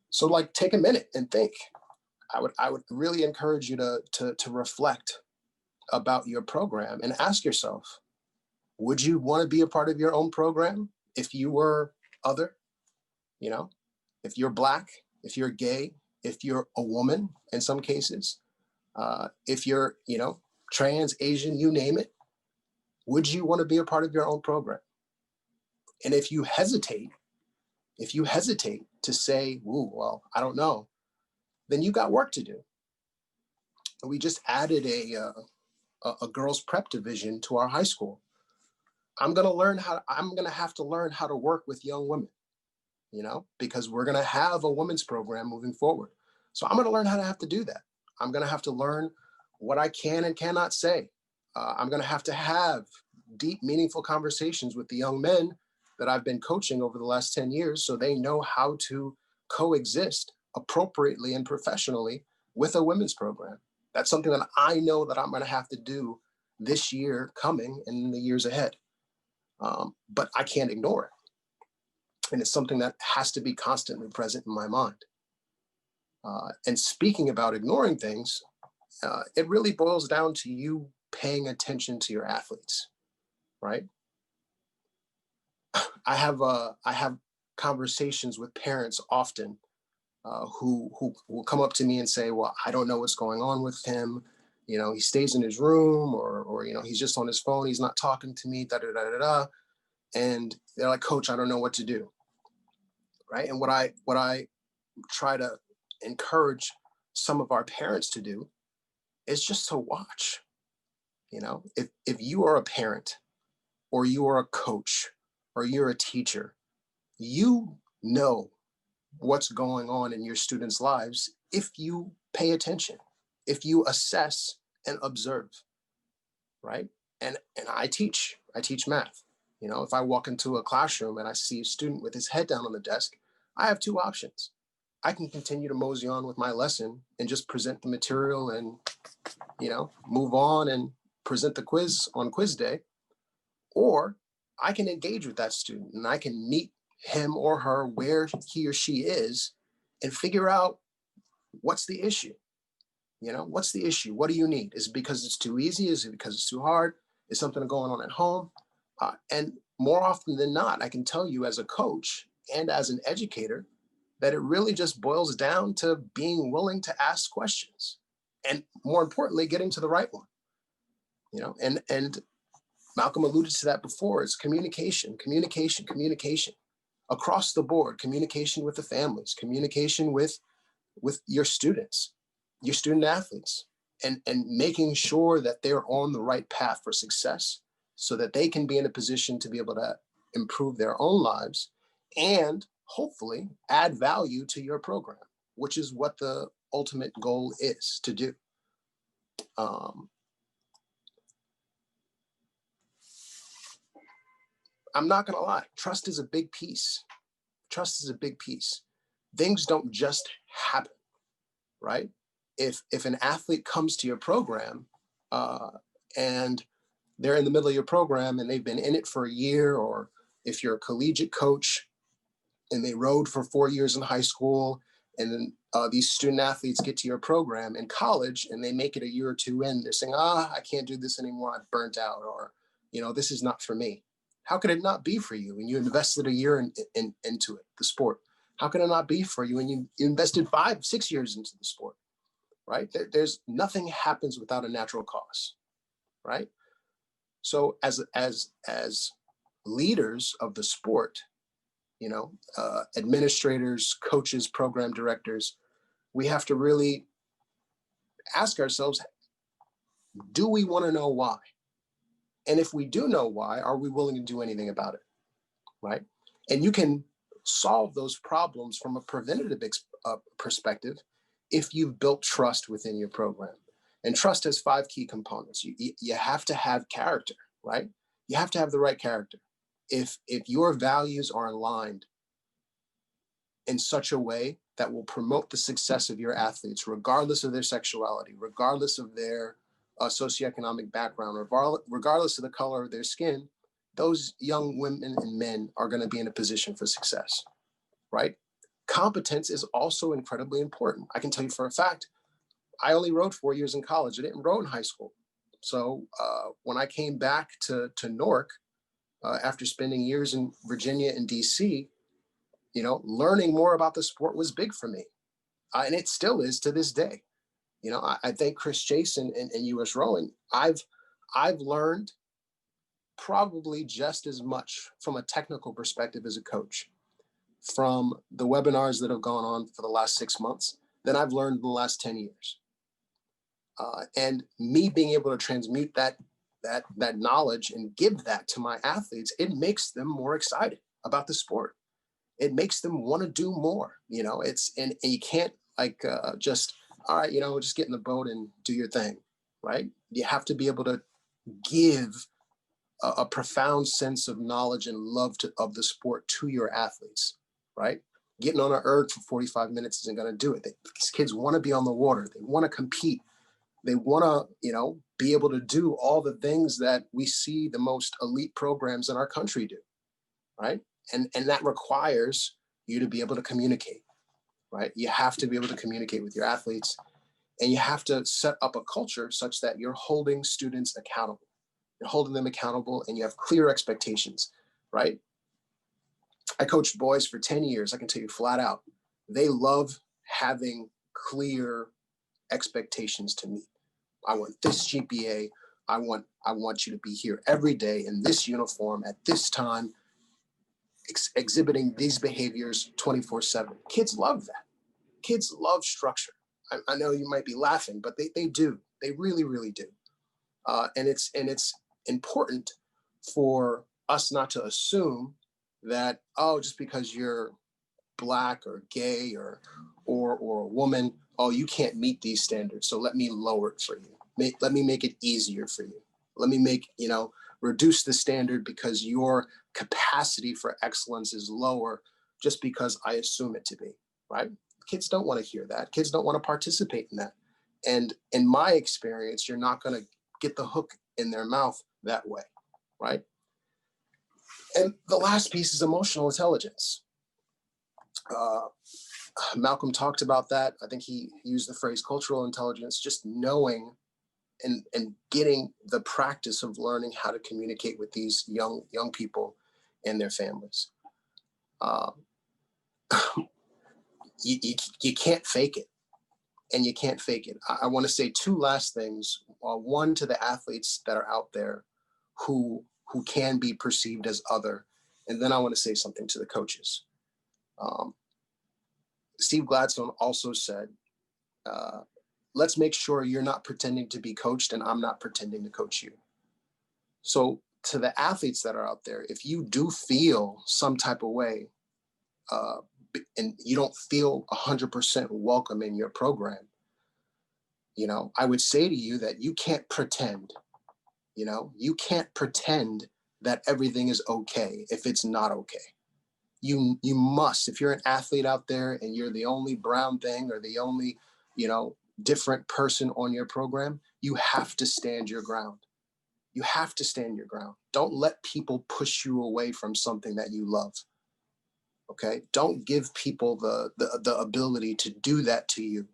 So like, take a minute and think. I would really encourage you to reflect about your program and ask yourself, would you want to be a part of your own program if you were other? If you're Black, if you're gay, if you're a woman in some cases, if you're, trans, Asian, you name it, would you want to be a part of your own program? And if you hesitate to say, ooh, well, I don't know, then you got work to do. We just added a girls prep division to our high school. I'm going to have to learn how to work with young women, because we're going to have a women's program moving forward. So I'm going to learn how to have to do that. I'm going to have to learn what I can and cannot say. I'm going to have deep, meaningful conversations with the young men that I've been coaching over the last 10 years so they know how to coexist appropriately and professionally with a women's program. That's something that I know that I'm going to have to do this year coming and in the years ahead. But I can't ignore it. And it's something that has to be constantly present in my mind. And speaking about ignoring things, it really boils down to you paying attention to your athletes, right? I have conversations with parents often who will come up to me and say, well, I don't know what's going on with him. He stays in his room or he's just on his phone. He's not talking to me, da, da, da, da, da. And they're like, Coach, I don't know what to do. Right. And what I try to encourage some of our parents to do is just to watch. If you are a parent or you are a coach or you're a teacher, you know what's going on in your students' lives if you pay attention, if you assess and observe, right? And I teach math. If I walk into a classroom and I see a student with his head down on the desk, I have two options. I can continue to mosey on with my lesson and just present the material and, move on and present the quiz on quiz day, or I can engage with that student and I can meet him or her where he or she is and figure out what's the issue. What's the issue? What do you need? Is it because it's too easy? Is it because it's too hard? Is something going on at home? And more often than not, I can tell you as a coach and as an educator that it really just boils down to being willing to ask questions and, more importantly, getting to the right one. And Malcolm alluded to that before. It's communication across the board, communication with the families, communication with your students, your student athletes, and making sure that they're on the right path for success so that they can be in a position to be able to improve their own lives and hopefully add value to your program, which is what the ultimate goal is to do. I'm not going to lie. Trust is a big piece. Things don't just happen, right? If an athlete comes to your program and they're in the middle of your program and they've been in it for a year, or if you're a collegiate coach and they rode for 4 years in high school and then these student athletes get to your program in college and they make it a year or two in, they're saying, I can't do this anymore. I'm burnt out, or, this is not for me. How could it not be for you when you invested a year into it, the sport? How can it not be for you when you invested 5-6 years into the sport, right? There's nothing happens without a natural cause, right? So as leaders of the sport, administrators, coaches, program directors, we have to really ask ourselves, do we want to know why? And if we do know why, are we willing to do anything about it, right? And you can solve those problems from a preventative perspective if you've built trust within your program. And trust has 5 key components. You have to have character, right? You have to have the right character. If your values are aligned in such a way that will promote the success of your athletes, regardless of their sexuality, regardless of their socioeconomic background, regardless of the color of their skin, those young women and men are going to be in a position for success, right? Competence is also incredibly important. I can tell you for a fact, I only rowed 4 years in college. I didn't row in high school. So when I came back to Newark, after spending years in Virginia and DC, learning more about the sport was big for me. And it still is to this day. I thank Chris Jason and USRowing. I've learned probably just as much from a technical perspective as a coach from the webinars that have gone on for the last 6 months than I've learned in the last 10 years. And me being able to transmute that knowledge and give that to my athletes, it makes them more excited about the sport. It makes them want to do more. And you can't just, all right, just get in the boat and do your thing, right? You have to be able to give a profound sense of knowledge and love of the sport to your athletes, right? Getting on an erg for 45 minutes isn't going to do it. These kids want to be on the water. They want to compete. They want to, be able to do all the things that we see the most elite programs in our country do, right? And that requires you to be able to communicate, right? You have to be able to communicate with your athletes, and you have to set up a culture such that you're holding students accountable. You're holding them accountable, and you have clear expectations, right? I coached boys for 10 years. I can tell you flat out, they love having clear expectations to meet. I want this GPA. I want you to be here every day in this uniform at this time, exhibiting these behaviors 24/7. Kids love that. Kids love structure. I know you might be laughing, but they do. They really, really do. And it's important for us not to assume that, just because you're Black or gay or a woman, you can't meet these standards, so let me lower it for you. Let me make it easier for you. Let me reduce the standard because your capacity for excellence is lower just because I assume it to be, right? Kids don't want to hear that. Kids don't want to participate in that. And in my experience, you're not going to get the hook in their mouth that way, right? And the last piece is emotional intelligence. Malcolm talked about that. I think he used the phrase cultural intelligence, just knowing and getting the practice of learning how to communicate with these young people and their families. You can't fake it, and you can't fake it. I want to say 2 last things. One, to the athletes that are out there who can be perceived as other, and then I want to say something to the coaches. Steve Gladstone also said, let's make sure you're not pretending to be coached and I'm not pretending to coach you. So to the athletes that are out there, if you do feel some type of way and you don't feel 100% welcome in your program, I would say to you that you can't pretend, you can't pretend that everything is okay if it's not okay. You must, if you're an athlete out there and you're the only brown thing or the only, different person on your program, you have to stand your ground. You have to stand your ground. Don't let people push you away from something that you love, Okay, don't give people the ability to do that to you,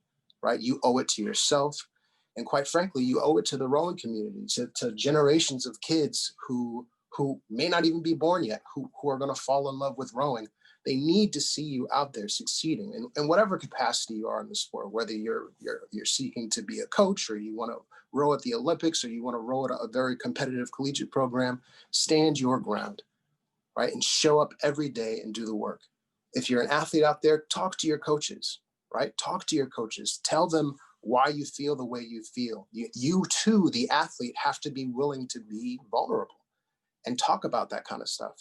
right? You owe it to yourself, and quite frankly, you owe it to the rowing community, to generations of kids who may not even be born yet, who are going to fall in love with rowing. They need to see you out there succeeding in whatever capacity you are in the sport, whether you're seeking to be a coach, or you want to row at the Olympics, or you want to row at a very competitive collegiate program. Stand your ground, right? And show up every day and do the work. If you're an athlete out there, talk to your coaches, right? Talk to your coaches. Tell them why you feel the way you feel. You too, the athlete, have to be willing to be vulnerable and talk about that kind of stuff.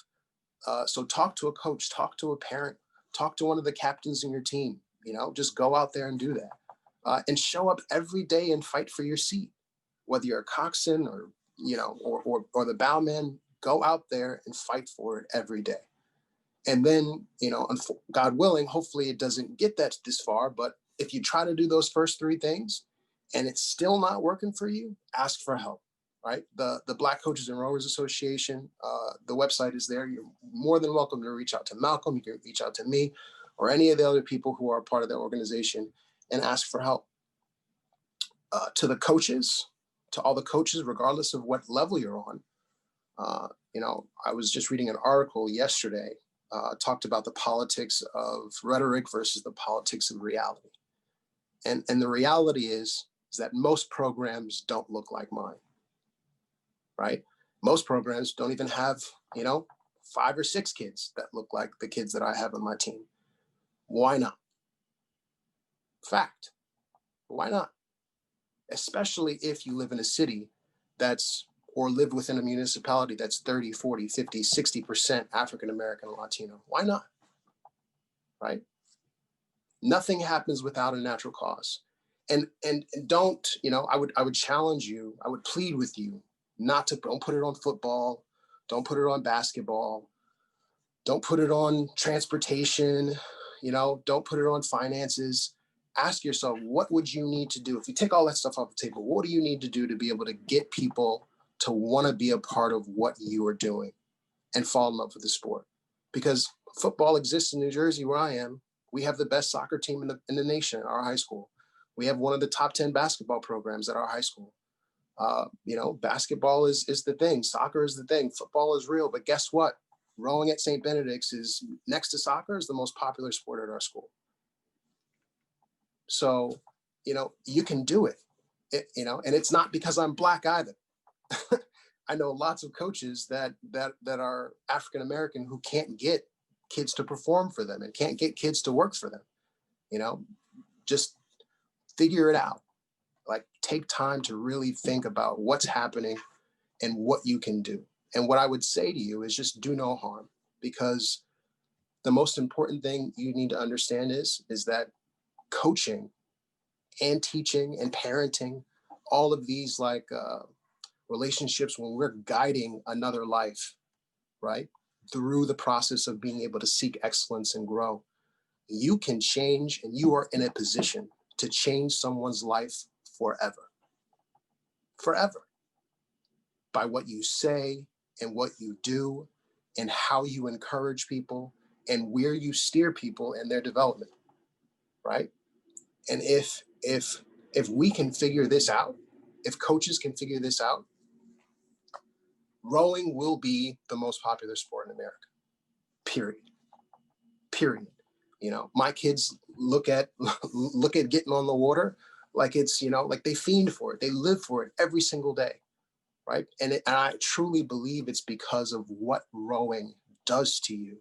So talk to a coach, talk to a parent, talk to one of the captains in your team. Just go out there and do that, and show up every day and fight for your seat. Whether you're a coxswain or or the bowman, go out there and fight for it every day. And then, God willing, hopefully it doesn't get that this far. But if you try to do those first three things and it's still not working for you, ask for help. Right? The Black Coaches and Rowers Association, the website is there. You're more than welcome to reach out to Malcolm. You can reach out to me or any of the other people who are part of that organization and ask for help. To the coaches, to all the coaches, regardless of what level you're on. I was just reading an article yesterday, talked about the politics of rhetoric versus the politics of reality. And the reality is that most programs don't look like mine. Right? Most programs don't even have, 5 or 6 kids that look like the kids that I have on my team. Why not? Fact. Why not? Especially if you live in a city or live within a municipality that's 30, 40, 50, 60% African-American and Latino. Why not? Right? Nothing happens without a natural cause. And don't, I would challenge you, I would plead with you don't put it on football, don't put it on basketball, don't put it on transportation, don't put it on finances. Ask yourself, what would you need to do? If you take all that stuff off the table, what do you need to do to be able to get people to want to be a part of what you are doing and fall in love with the sport? Because football exists in New Jersey, where I am. We have the best soccer team in the nation at our high school. We have one of the top 10 basketball programs at our high school. Basketball is the thing. Soccer is the thing. Football is real. But guess what? Rowing at St. Benedict's is, next to soccer, is the most popular sport at our school. So, you can do it, and it's not because I'm Black either. I know lots of coaches that are African-American who can't get kids to perform for them and can't get kids to work for them. Just figure it out. Like, take time to really think about what's happening and what you can do. And what I would say to you is just do no harm, because the most important thing you need to understand is that coaching and teaching and parenting, all of these relationships, when we're guiding another life, right, through the process of being able to seek excellence and grow, you can change, and you are in a position to change someone's life forever, by what you say and what you do and how you encourage people and where you steer people in their development, right? And if we can figure this out, if coaches can figure this out, rowing will be the most popular sport in America, period. My kids look at getting on the water like it's, like they fiend for it. They live for it every single day, right? And I truly believe it's because of what rowing does to you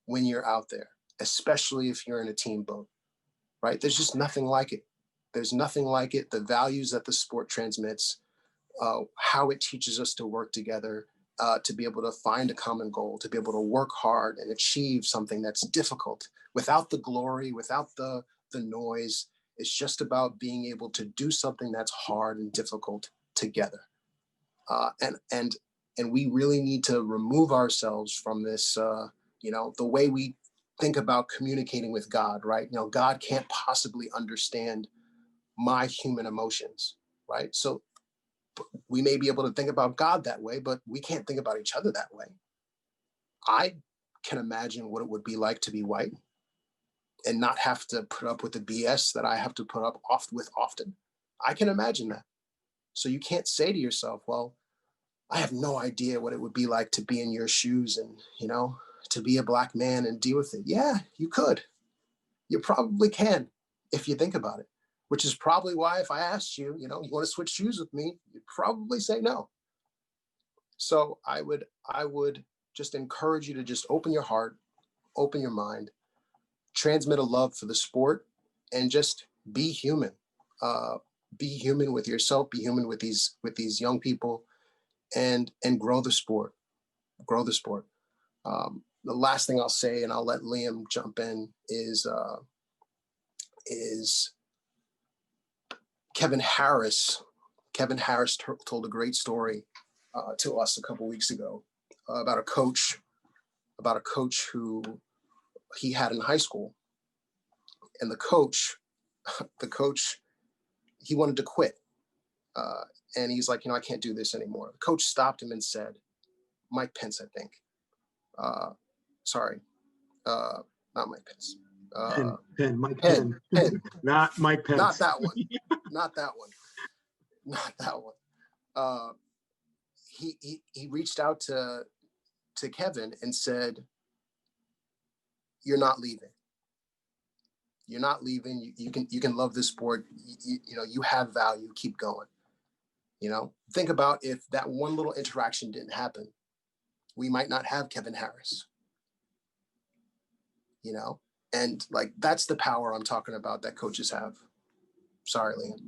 when you're out there, especially if you're in a team boat, right? There's just nothing like it. There's nothing like it. The values that the sport transmits, how it teaches us to work together, to be able to find a common goal, to be able to work hard and achieve something that's difficult without the glory, without the noise. It's just about being able to do something that's hard and difficult together. And we really need to remove ourselves from this, the way we think about communicating with God, right? God can't possibly understand my human emotions, right? So we may be able to think about God that way, but we can't think about each other that way. I can imagine what it would be like to be white and not have to put up with the BS that I have to put up with often. I can imagine that. So you can't say to yourself, well, I have no idea what it would be like to be in your shoes and, to be a Black man and deal with it. Yeah, you could. You probably can if you think about it, which is probably why if I asked you, you want to switch shoes with me, you'd probably say no. So I would just encourage you to just open your heart, open your mind, transmit a love for the sport, and just be human. Be human with yourself, be human with these young people, and grow the sport. Grow the sport. The last thing I'll say, and I'll let Liam jump in, is Kevin Harris. Kevin Harris told a great story to us a couple weeks ago about a coach who he had in high school, and the coach, he wanted to quit, and he's like, I can't do this anymore. The coach stopped him and said, Mike Pence, I think. Sorry, not Mike Pence. Mike Penn. Not Mike Pence. Not that one. Not that one. Not that one. He reached out to Kevin and said, "You're not leaving. You're not leaving. You can love this sport. You have value. Keep going. Think about if that one little interaction didn't happen, we might not have Kevin Harris. And like that's the power I'm talking about that coaches have. Sorry, Liam.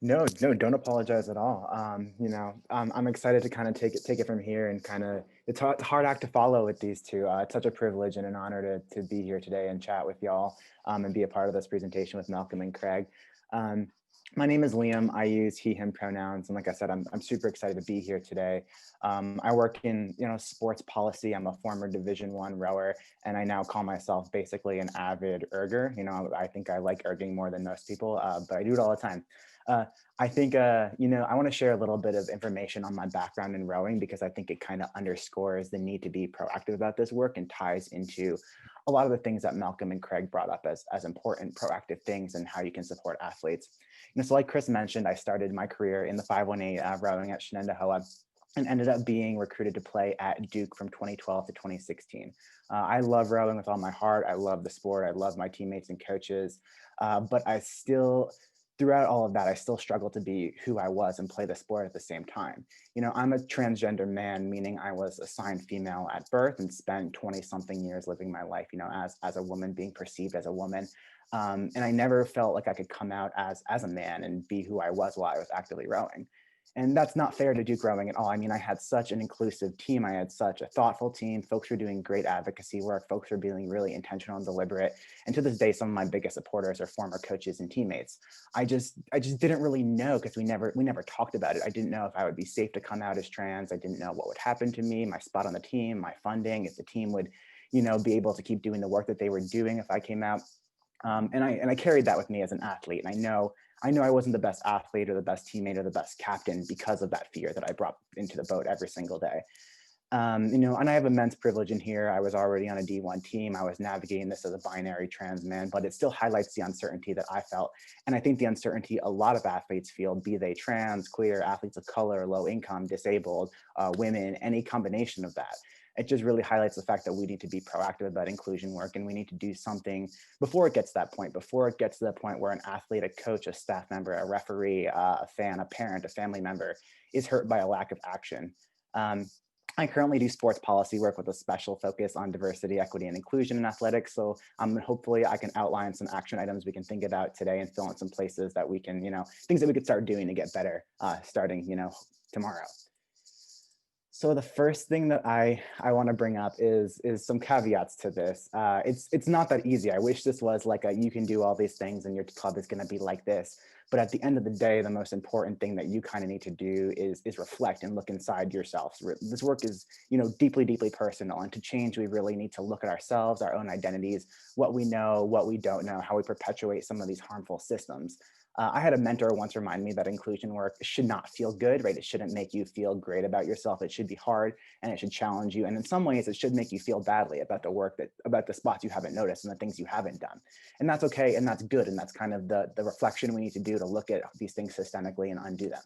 No, don't apologize at all. I'm excited to kind of take it from here and kind of, it's a hard act to follow with these two. It's such a privilege and an honor to be here today and chat with y'all and be a part of this presentation with Malcolm and Craig. My name is Liam. I use he, him pronouns. And like I said, I'm super excited to be here today. I work in, sports policy. I'm a former Division I rower, and I now call myself basically an avid erger. I think I like erging more than most people, but I do it all the time. I think, I want to share a little bit of information on my background in rowing because I think it kind of underscores the need to be proactive about this work and ties into a lot of the things that Malcolm and Craig brought up as important proactive things and how you can support athletes. So like Chris mentioned, I started my career in the 518 rowing at Shenandoah and ended up being recruited to play at Duke from 2012 to 2016. I love rowing with all my heart. I love the sport. I love my teammates and coaches, but throughout all of that, I still struggle to be who I was and play the sport at the same time. I'm a transgender man, meaning I was assigned female at birth and spent 20 something years living my life, as a woman, being perceived as a woman. And I never felt like I could come out as a man and be who I was while I was actively rowing. And that's not fair to Duke rowing at all. I had such an inclusive team. I had such a thoughtful team. Folks were doing great advocacy work. Folks were being really intentional and deliberate. And to this day, some of my biggest supporters are former coaches and teammates. I just didn't really know because we never talked about it. I didn't know if I would be safe to come out as trans. I didn't know what would happen to me, my spot on the team, my funding, if the team would, be able to keep doing the work that they were doing if I came out. And I carried that with me as an athlete. And I know I wasn't the best athlete or the best teammate or the best captain because of that fear that I brought into the boat every single day. And I have immense privilege in here. I was already on a D1 team. I was navigating this as a binary trans man, but it still highlights the uncertainty that I felt. And I think the uncertainty a lot of athletes feel, be they trans, queer, athletes of color, low income, disabled, women, any combination of that. It just really highlights the fact that we need to be proactive about inclusion work, and we need to do something before it gets to that point, before it gets to the point where an athlete, a coach, a staff member, a referee, a fan, a parent, a family member is hurt by a lack of action. I currently do sports policy work with a special focus on diversity, equity, and inclusion in athletics. So hopefully I can outline some action items we can think about today and fill in some places that we can, things that we could start doing to get better starting, tomorrow. So the first thing that I want to bring up is some caveats to this. It's not that easy. I wish this was like you can do all these things and your club is going to be like this. But at the end of the day, the most important thing that you kind of need to do is reflect and look inside yourselves. This work is, deeply, deeply personal. And to change, we really need to look at ourselves, our own identities, what we know, what we don't know, how we perpetuate some of these harmful systems. I had a mentor once remind me that inclusion work should not feel good, right? It shouldn't make you feel great about yourself. It should be hard and it should challenge you. And in some ways, it should make you feel badly about the work about the spots you haven't noticed and the things you haven't done. And that's okay. And that's good. And that's kind of the reflection we need to do to look at these things systemically and undo them.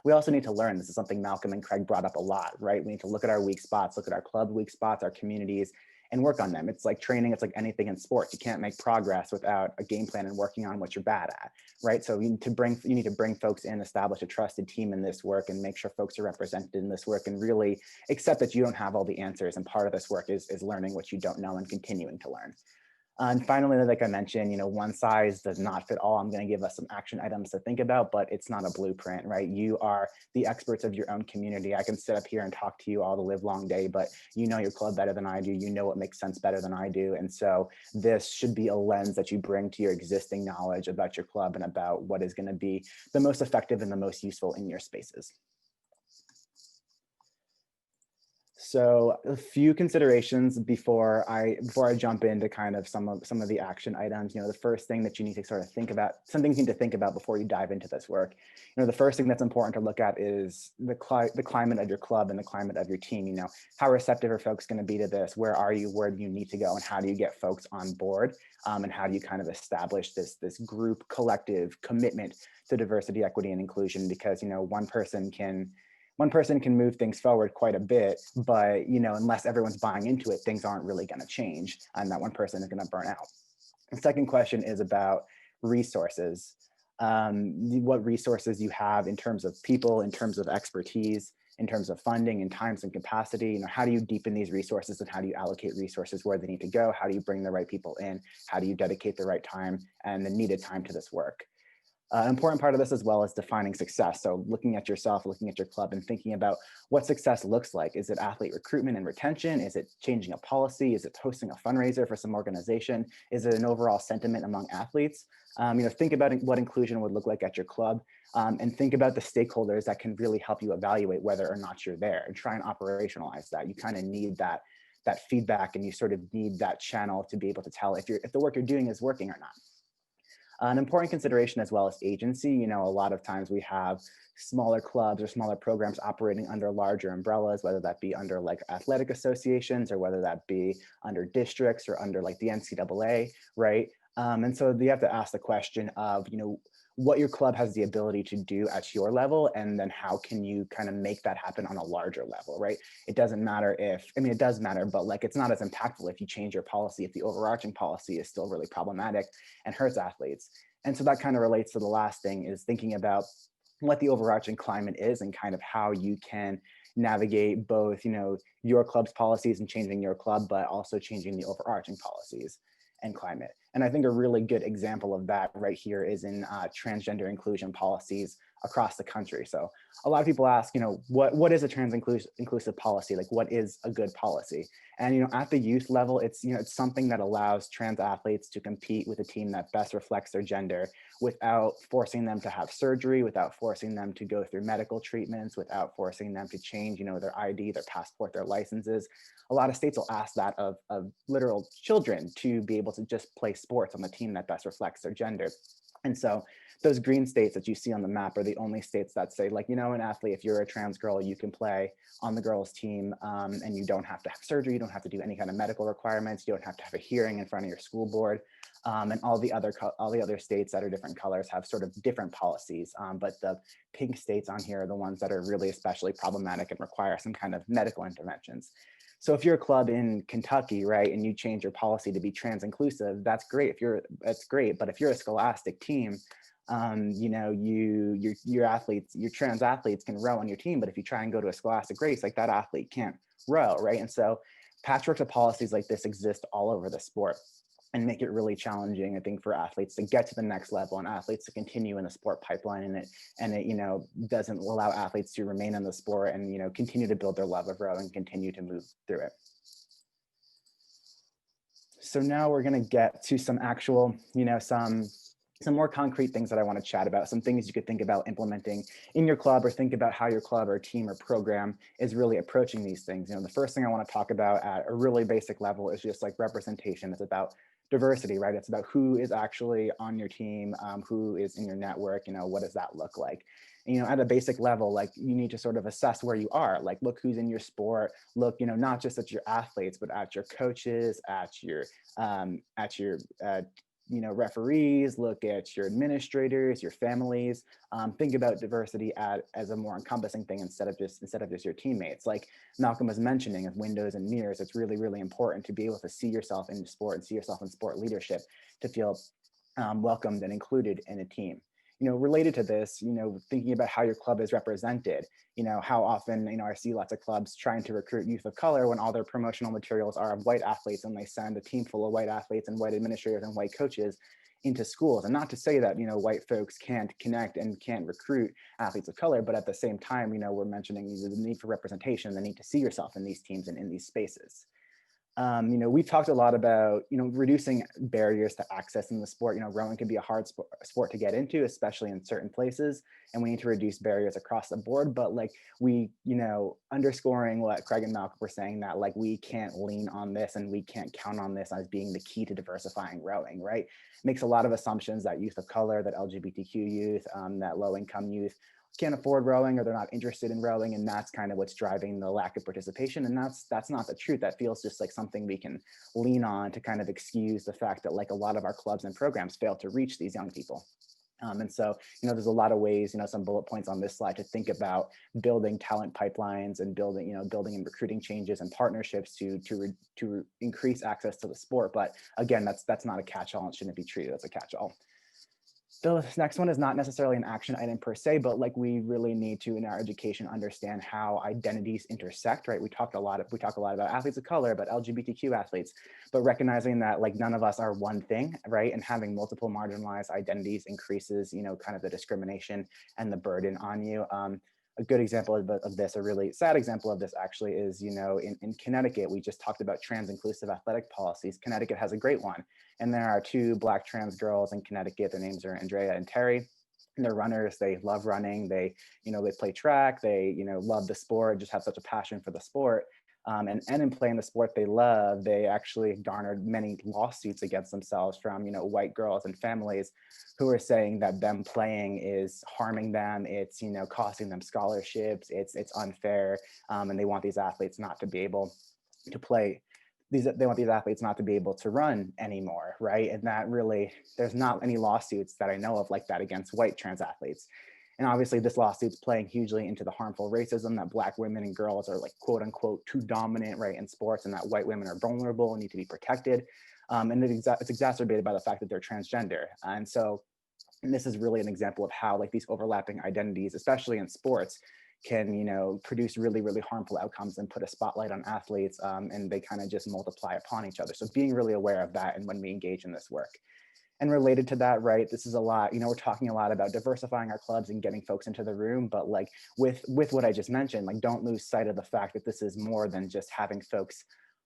We also need to learn, this is something Malcolm and Craig brought up a lot, right? We need to look at our weak spots, look at our club weak spots, our communities, and work on them. It's like training, it's like anything in sports. You can't make progress without a game plan and working on what you're bad at, right? So you need to bring folks in, establish a trusted team in this work and make sure folks are represented in this work and really accept that you don't have all the answers. And part of this work is learning what you don't know and continuing to learn. And finally, like I mentioned, one size does not fit all. I'm going to give us some action items to think about, but it's not a blueprint, right? You are the experts of your own community. I can sit up here and talk to you all the live long day, but you know your club better than I do. You know what makes sense better than I do. And so this should be a lens that you bring to your existing knowledge about your club and about what is going to be the most effective and the most useful in your spaces. So a few considerations before I jump into kind of some of the action items. The first thing that you need to sort of think about, some things you need to think about before you dive into this work. The first thing that's important to look at is the climate of your club and the climate of your team. How receptive are folks going to be to this? Where are you? Where do you need to go? And how do you get folks on board? And how do you kind of establish this group collective commitment to diversity, equity, and inclusion? Because one person can move things forward quite a bit, but unless everyone's buying into it, things aren't really going to change, and that one person is going to burn out. The second question is about resources. What resources you have in terms of people, in terms of expertise, in terms of funding and times and capacity. How do you deepen these resources and how do you allocate resources where they need to go? How do you bring the right people in? How do you dedicate the right time and the needed time to this work? An important part of this as well is defining success. So looking at yourself, looking at your club and thinking about what success looks like. Is it athlete recruitment and retention? Is it changing a policy? Is it hosting a fundraiser for some organization? Is it an overall sentiment among athletes? Think about what inclusion would look like at your club and think about the stakeholders that can really help you evaluate whether or not you're there and try and operationalize that. You kind of need that feedback and you sort of need that channel to be able to tell if the work you're doing is working or not. An important consideration as well as agency. A lot of times we have smaller clubs or smaller programs operating under larger umbrellas, whether that be under like athletic associations or whether that be under districts or under like the NCAA, right? And so you have to ask the question of, what your club has the ability to do at your level, and then how can you kind of make that happen on a larger level, right? It doesn't matter it does matter, but like it's not as impactful if you change your policy, if the overarching policy is still really problematic and hurts athletes. And so that kind of relates to the last thing, is thinking about what the overarching climate is and kind of how you can navigate both, your club's policies and changing your club, but also changing the overarching policies and climate. And I think a really good example of that right here is in transgender inclusion policies across the country. So a lot of people ask, what is a trans inclusive policy? Like, what is a good policy? And, at the youth level, it's something that allows trans athletes to compete with a team that best reflects their gender without forcing them to have surgery, without forcing them to go through medical treatments, without forcing them to change, their ID, their passport, their licenses. A lot of states will ask that of literal children to be able to just play sports on the team that best reflects their gender. And so those green states that you see on the map are the only states that say, like, an athlete, if you're a trans girl, you can play on the girls' team and you don't have to have surgery. You don't have to do any kind of medical requirements. You don't have to have a hearing in front of your school board. And all the other states that are different colors have sort of different policies. But the pink states on here are the ones that are really especially problematic and require some kind of medical interventions. So if you're a club in Kentucky, right, and you change your policy to be trans inclusive, that's great. That's great. But if you're a scholastic team, your athletes, your trans athletes can row on your team. But if you try and go to a scholastic race, like, that athlete can't row, right? And so patchworks of policies like this exist all over the sport and make it really challenging, I think, for athletes to get to the next level and athletes to continue in the sport pipeline. And it doesn't allow athletes to remain in the sport and, continue to build their love of rowing and continue to move through it. So now we're going to get to some actual, some more concrete things that I want to chat about, some things you could think about implementing in your club, or think about how your club or team or program is really approaching these things. The first thing I want to talk about at a really basic level is just like representation. It's about diversity, right? It's about who is actually on your team, who is in your network, what does that look like? At a basic level, like you need to sort of assess where you are, like look who's in your sport, look, not just at your athletes, but at your coaches, at your referees, look at your administrators, your families. Think about diversity as a more encompassing thing instead of just your teammates. Like Malcolm was mentioning, of windows and mirrors, it's really, really important to be able to see yourself in sport and see yourself in sport leadership to feel welcomed and included in a team. Related to this, thinking about how your club is represented, how often, I see lots of clubs trying to recruit youth of color when all their promotional materials are of white athletes, and they send a team full of white athletes and white administrators and white coaches into schools. And not to say that, white folks can't connect and can't recruit athletes of color, but at the same time, we're mentioning the need for representation, the need to see yourself in these teams and in these spaces. We've talked a lot about, reducing barriers to access in the sport. Rowing can be a hard sport to get into, especially in certain places, and we need to reduce barriers across the board. But like underscoring what Craig and Malcolm were saying, that like we can't lean on this and we can't count on this as being the key to diversifying rowing, right? Makes a lot of assumptions that youth of color, that LGBTQ youth, that low income youth can't afford rowing, or they're not interested in rowing, and that's kind of what's driving the lack of participation. And that's not the truth. That feels just like something we can lean on to kind of excuse the fact that like a lot of our clubs and programs fail to reach these young people. And so, there's a lot of ways, some bullet points on this slide to think about building talent pipelines and building and recruiting changes and partnerships to increase access to the sport. But again, that's not a catch-all and shouldn't be treated as a catch-all. The next one is not necessarily an action item per se, but like we really need to, in our education, understand how identities intersect, right? We talk a lot about athletes of color, but LGBTQ athletes, but recognizing that like none of us are one thing, right? And having multiple marginalized identities increases, kind of the discrimination and the burden on you. A good example of this, a really sad example of this actually is, in Connecticut, we just talked about trans inclusive athletic policies. Connecticut has a great one. And there are 2 Black trans girls in Connecticut. Their names are Andrea and Terry. And they're runners. They love running. They play track. They, love the sport, just have such a passion for the sport. And in playing the sport they love, they actually garnered many lawsuits against themselves from, white girls and families who are saying that them playing is harming them. It's, costing them scholarships. It's unfair. And they want these athletes not to be able to play. They want these athletes not to be able to run anymore, right? And that really, there's not any lawsuits that I know of like that against white trans athletes. And obviously this lawsuit's playing hugely into the harmful racism that Black women and girls are like, quote unquote, too dominant, right, in sports, and that white women are vulnerable and need to be protected. And it's exacerbated by the fact that they're transgender. And so, and this is really an example of how like these overlapping identities, especially in sports, can produce really, really harmful outcomes and put a spotlight on athletes, and they kind of just multiply upon each other. So being really aware of that and when we engage in this work. And related to that, right, this is a lot, we're talking a lot about diversifying our clubs and getting folks into the room, but like with what I just mentioned, like don't lose sight of the fact that this is more than just having folks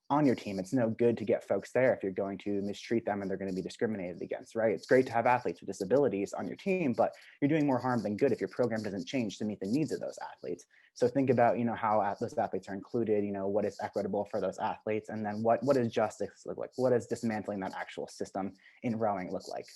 on your team. It's no good to get folks there if you're going to mistreat them and they're going to be discriminated against, right? It's great to have athletes with disabilities on your team, but you're doing more harm than good if your program doesn't change to meet the needs of those athletes. So think about, how those athletes are included, what is equitable for those athletes, and then what does justice look like? What does dismantling that actual system in rowing look like?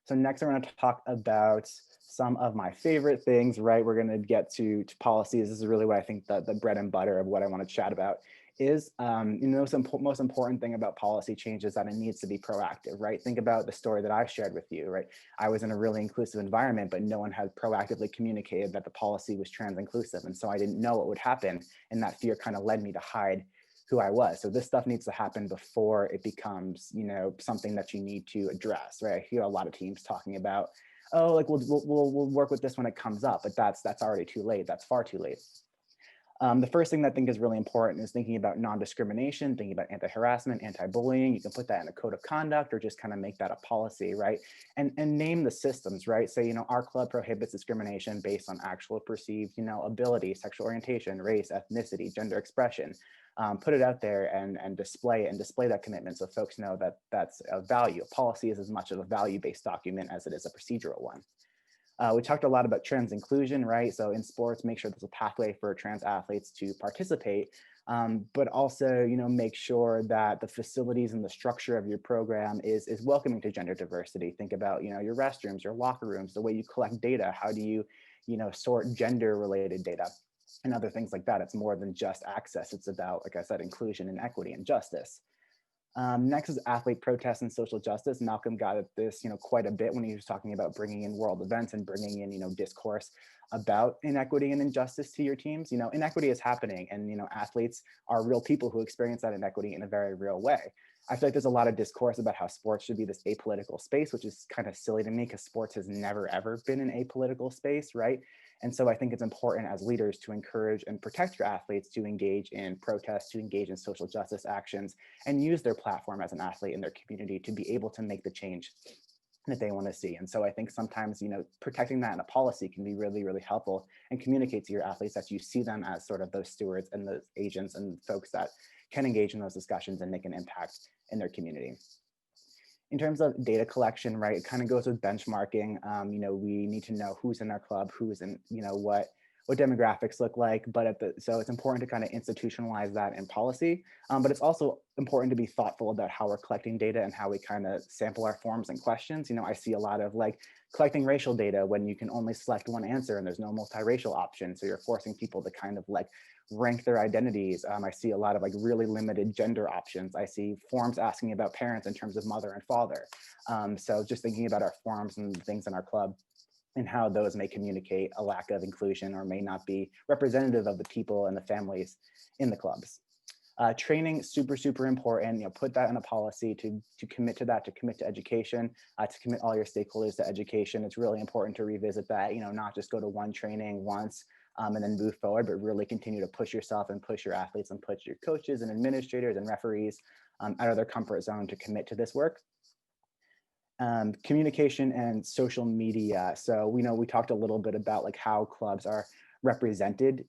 So next, I'm going to talk about some of my favorite things, right? We're going to get to policies. This is really what I think the bread and butter of what I want to chat about is. The most important thing about policy change is that it needs to be proactive, right? Think about the story that I shared with you, right? I was in a really inclusive environment, but no one had proactively communicated that the policy was trans inclusive. And so I didn't know what would happen. And that fear kind of led me to hide who I was. So this stuff needs to happen before it becomes, something that you need to address, right? I hear a lot of teams talking about, oh, like we'll work with this when it comes up, but that's already too late. That's far too late. The first thing that I think is really important is thinking about non-discrimination, thinking about anti-harassment, anti-bullying. You can put that in a code of conduct or just kind of make that a policy, right? And name the systems, right? Say, our club prohibits discrimination based on actual perceived, ability, sexual orientation, race, ethnicity, gender expression. Put it out there and display it and display that commitment so folks know that that's a value. A policy is as much of a value-based document as it is a procedural one. We talked a lot about trans inclusion, right? So in sports, make sure there's a pathway for trans athletes to participate. but also, make sure that the facilities and the structure of your program is welcoming to gender diversity. Think about, your restrooms, your locker rooms, the way you collect data. How do you, sort gender related data and other things like that? It's more than just access. It's about, like I said, inclusion and equity and justice. Next is athlete protest and social justice. Malcolm got at this, quite a bit when he was talking about bringing in world events and bringing in, discourse about inequity and injustice to your teams. Inequity is happening, and athletes are real people who experience that inequity in a very real way. I feel like there's a lot of discourse about how sports should be this apolitical space, which is kind of silly to me because sports has never ever been an apolitical space, right? And so I think it's important as leaders to encourage and protect your athletes to engage in protests, to engage in social justice actions, and use their platform as an athlete in their community to be able to make the change that they want to see. And so I think sometimes, protecting that in a policy can be really, really helpful, and communicate to your athletes that you see them as sort of those stewards and those agents and folks that can engage in those discussions and make an impact in their community. In terms of data collection, right, it kind of goes with benchmarking. We need to know who's in our club, who's in, what demographics look like, but so it's important to kind of institutionalize that in policy. But it's also important to be thoughtful about how we're collecting data and how we kind of sample our forms and questions. I see a lot of collecting racial data when you can only select one answer and there's no multiracial option. So you're forcing people to kind of rank their identities. I see a lot of really limited gender options. I see forms asking about parents in terms of mother and father. So just thinking about our forms and things in our club and how those may communicate a lack of inclusion or may not be representative of the people and the families in the clubs. Training, super, super important. Put that in a policy to commit to that, to commit to education, to commit all your stakeholders to education. It's really important to revisit that, not just go to one training once and then move forward, but really continue to push yourself and push your athletes and push your coaches and administrators and referees out of their comfort zone to commit to this work. Communication and social media. So we talked a little bit about how clubs are represented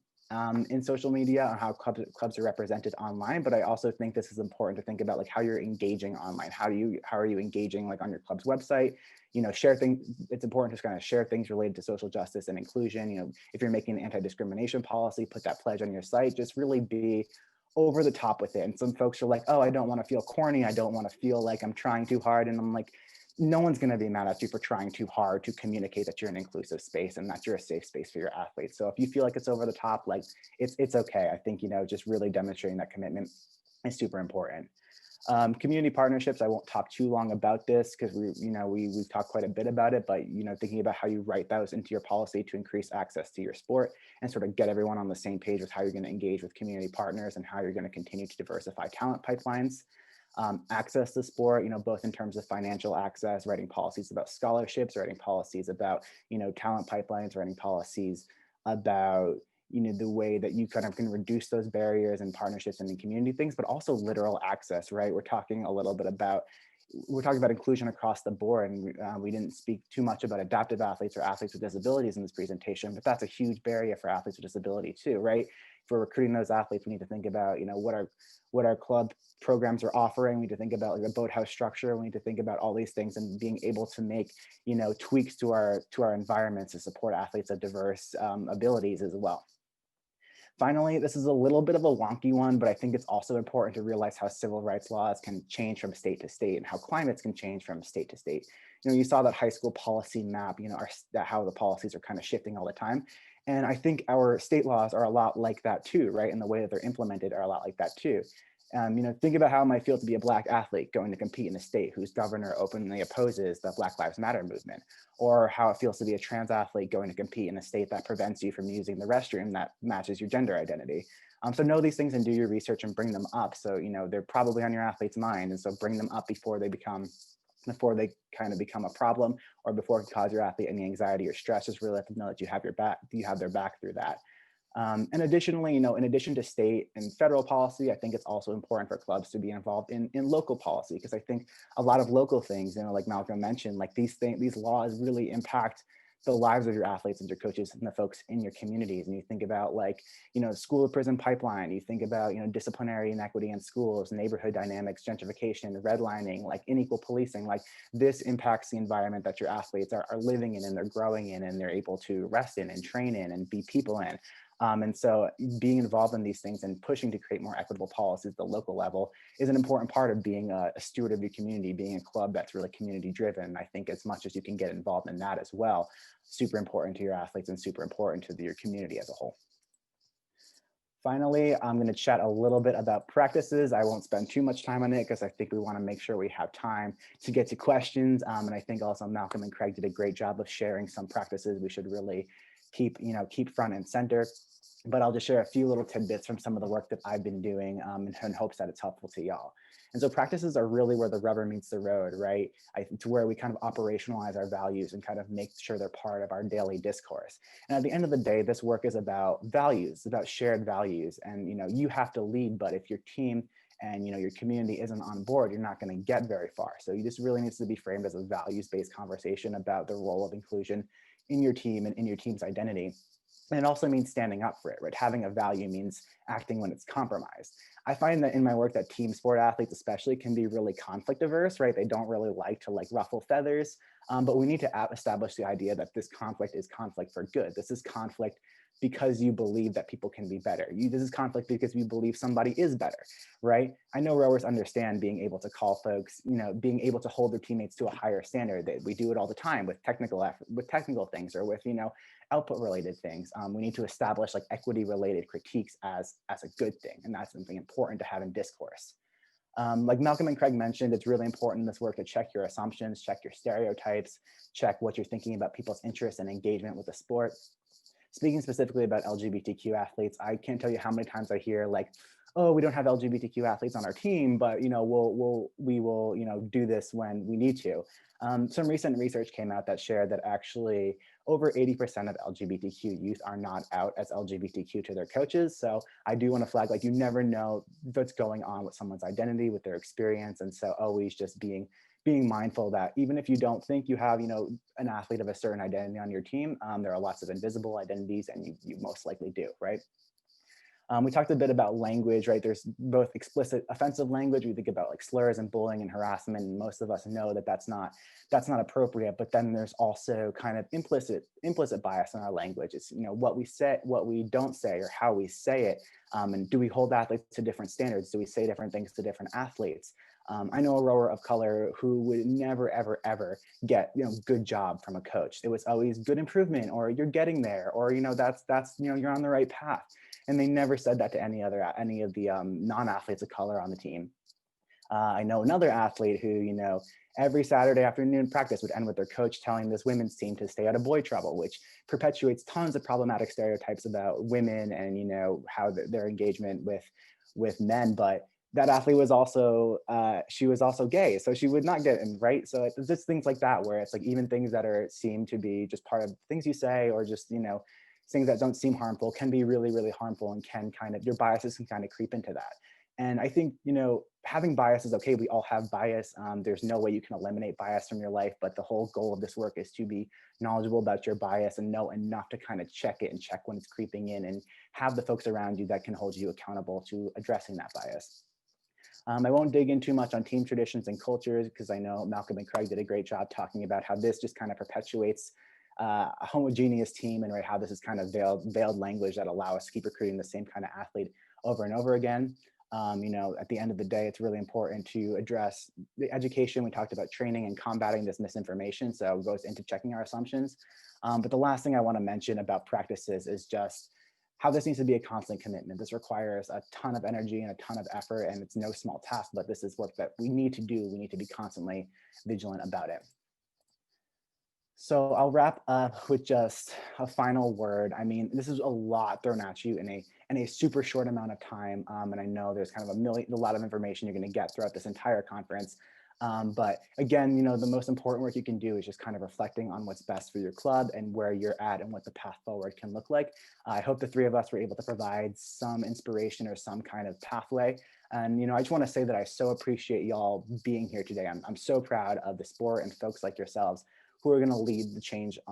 in social media, or how clubs are represented online. But I also think this is important to think about how you're engaging online. How are you engaging on your club's website? Share things. It's important to kind of share things related to social justice and inclusion. If you're making an anti-discrimination policy, put that pledge on your site. Just really be over the top with it. And some folks are like, oh, I don't want to feel corny. I don't want to feel like I'm trying too hard. And I'm like, no one's going to be mad at you for trying too hard to communicate that you're an inclusive space and that you're a safe space for your athletes. So if you feel like it's over the top, it's okay. I think, just really demonstrating that commitment is super important. Community partnerships, I won't talk too long about this because we've talked quite a bit about it, but thinking about how you write those into your policy to increase access to your sport and sort of get everyone on the same page with how you're going to engage with community partners and how you're going to continue to diversify talent pipelines. Access to sport, both in terms of financial access, writing policies about scholarships, writing policies about, talent pipelines, writing policies about, the way that you kind of can reduce those barriers and partnerships and in community things, but also literal access, right? We're talking about inclusion across the board, and we didn't speak too much about adaptive athletes or athletes with disabilities in this presentation, but that's a huge barrier for athletes with disability too, right? If we're recruiting those athletes, we need to think about, what our club programs are offering. We need to think about the boathouse structure. We need to think about all these things and being able to make, tweaks to our environments to support athletes of diverse abilities as well. Finally, this is a little bit of a wonky one, but I think it's also important to realize how civil rights laws can change from state to state and how climates can change from state to state. You saw that high school policy map, how the policies are kind of shifting all the time. And I think our state laws are a lot like that too, right? And the way that they're implemented are a lot like that too. Think about how it might feel to be a Black athlete going to compete in a state whose governor openly opposes the Black Lives Matter movement, or how it feels to be a trans athlete going to compete in a state that prevents you from using the restroom that matches your gender identity. So know these things and do your research and bring them up. So, they're probably on your athlete's mind. And so bring them up before they kind of become a problem or before it can cause your athlete any anxiety or stress. Just really let them know that you have their back through that. And additionally, in addition to state and federal policy, I think it's also important for clubs to be involved in local policy, because I think a lot of local things, like Malcolm mentioned, these laws really impact the lives of your athletes and your coaches and the folks in your communities. And you think about school to prison pipeline, you think about, disciplinary inequity in schools, neighborhood dynamics, gentrification, redlining, unequal policing, this impacts the environment that your athletes are living in and they're growing in and they're able to rest in and train in and be people in. And so being involved in these things and pushing to create more equitable policies at the local level is an important part of being a steward of your community, being a club that's really community driven. I think as much as you can get involved in that as well, super important to your athletes and super important to your community as a whole. Finally, I'm going to chat a little bit about practices. I won't spend too much time on it because I think we want to make sure we have time to get to questions. And I think also Malcolm and Craig did a great job of sharing some practices we should really keep front and center. But I'll just share a few little tidbits from some of the work that I've been doing in hopes that it's helpful to y'all. And so practices are really where the rubber meets the road, right? It's where we kind of operationalize our values and kind of make sure they're part of our daily discourse. And at the end of the day, this work is about values, about shared values. And you have to lead, but if your team and your community isn't on board, you're not going to get very far. So you just really needs to be framed as a values-based conversation about the role of inclusion in your team and in your team's identity. And it also means standing up for it, right? Having a value means acting when it's compromised. I find that in my work that team sport athletes especially can be really conflict averse, right? They don't really like to ruffle feathers, but we need to establish the idea that this conflict is conflict for good. This is conflict because you believe that people can be better. This is conflict because you believe somebody is better, right? I know rowers understand being able to call folks, being able to hold their teammates to a higher standard. We do it all the time with technical things or with, output related things. We need to establish equity related critiques as a good thing. And that's something important to have in discourse. Like Malcolm and Craig mentioned, it's really important in this work to check your assumptions, check your stereotypes, check what you're thinking about people's interest and engagement with the sport. Speaking specifically about LGBTQ athletes, I can't tell you how many times I hear oh, we don't have LGBTQ athletes on our team, but we will do this when we need to. Some recent research came out that shared that actually over 80% of LGBTQ youth are not out as LGBTQ to their coaches. So I do want to flag, you never know what's going on with someone's identity, with their experience. And so always just being mindful that even if you don't think you have, an athlete of a certain identity on your team, there are lots of invisible identities and you most likely do, right? We talked a bit about language, right? There's both explicit offensive language. We think about slurs and bullying and harassment, and most of us know that that's not appropriate. But then there's also kind of implicit bias in our language. It's what we say, what we don't say, or how we say it. And do we hold athletes to different standards? Do we say different things to different athletes? I know a rower of color who would never, ever, ever get good job from a coach. It was always good improvement, or you're getting there, or that's you're on the right path. And they never said that to any of the non-athletes of color on the team. I know another athlete who, every Saturday afternoon practice would end with their coach telling this women's team to stay out of boy trouble, which perpetuates tons of problematic stereotypes about women and, how their engagement with men. But that athlete was also, she was also gay, so she would not get in, right? So it's just things like that, where it's even things that seem to be just part of things you say, or just, things that don't seem harmful can be really, really harmful, and can your biases can kind of creep into that. And I think, having bias is okay. We all have bias. There's no way you can eliminate bias from your life, but the whole goal of this work is to be knowledgeable about your bias and know enough to kind of check it and check when it's creeping in, and have the folks around you that can hold you accountable to addressing that bias. I won't dig in too much on team traditions and cultures, because I know Malcolm and Craig did a great job talking about how this just kind of perpetuates a homogeneous team, and how this is kind of veiled language that allow us to keep recruiting the same kind of athlete over and over again. At the end of the day, it's really important to address the education. We talked about training and combating this misinformation, so it goes into checking our assumptions. But the last thing I want to mention about practices is just how this needs to be a constant commitment. This requires a ton of energy and a ton of effort, and it's no small task, but this is work that we need to do. We need to be constantly vigilant about it. So I'll wrap up with just a final word. I mean, this is a lot thrown at you in a super short amount of time. And I know there's kind of a lot of information you're going to get throughout this entire conference. But again, the most important work you can do is just kind of reflecting on what's best for your club and where you're at and what the path forward can look like. I hope the three of us were able to provide some inspiration or some kind of pathway. And, I just want to say that I so appreciate y'all being here today. I'm so proud of the sport and folks like yourselves who are going to lead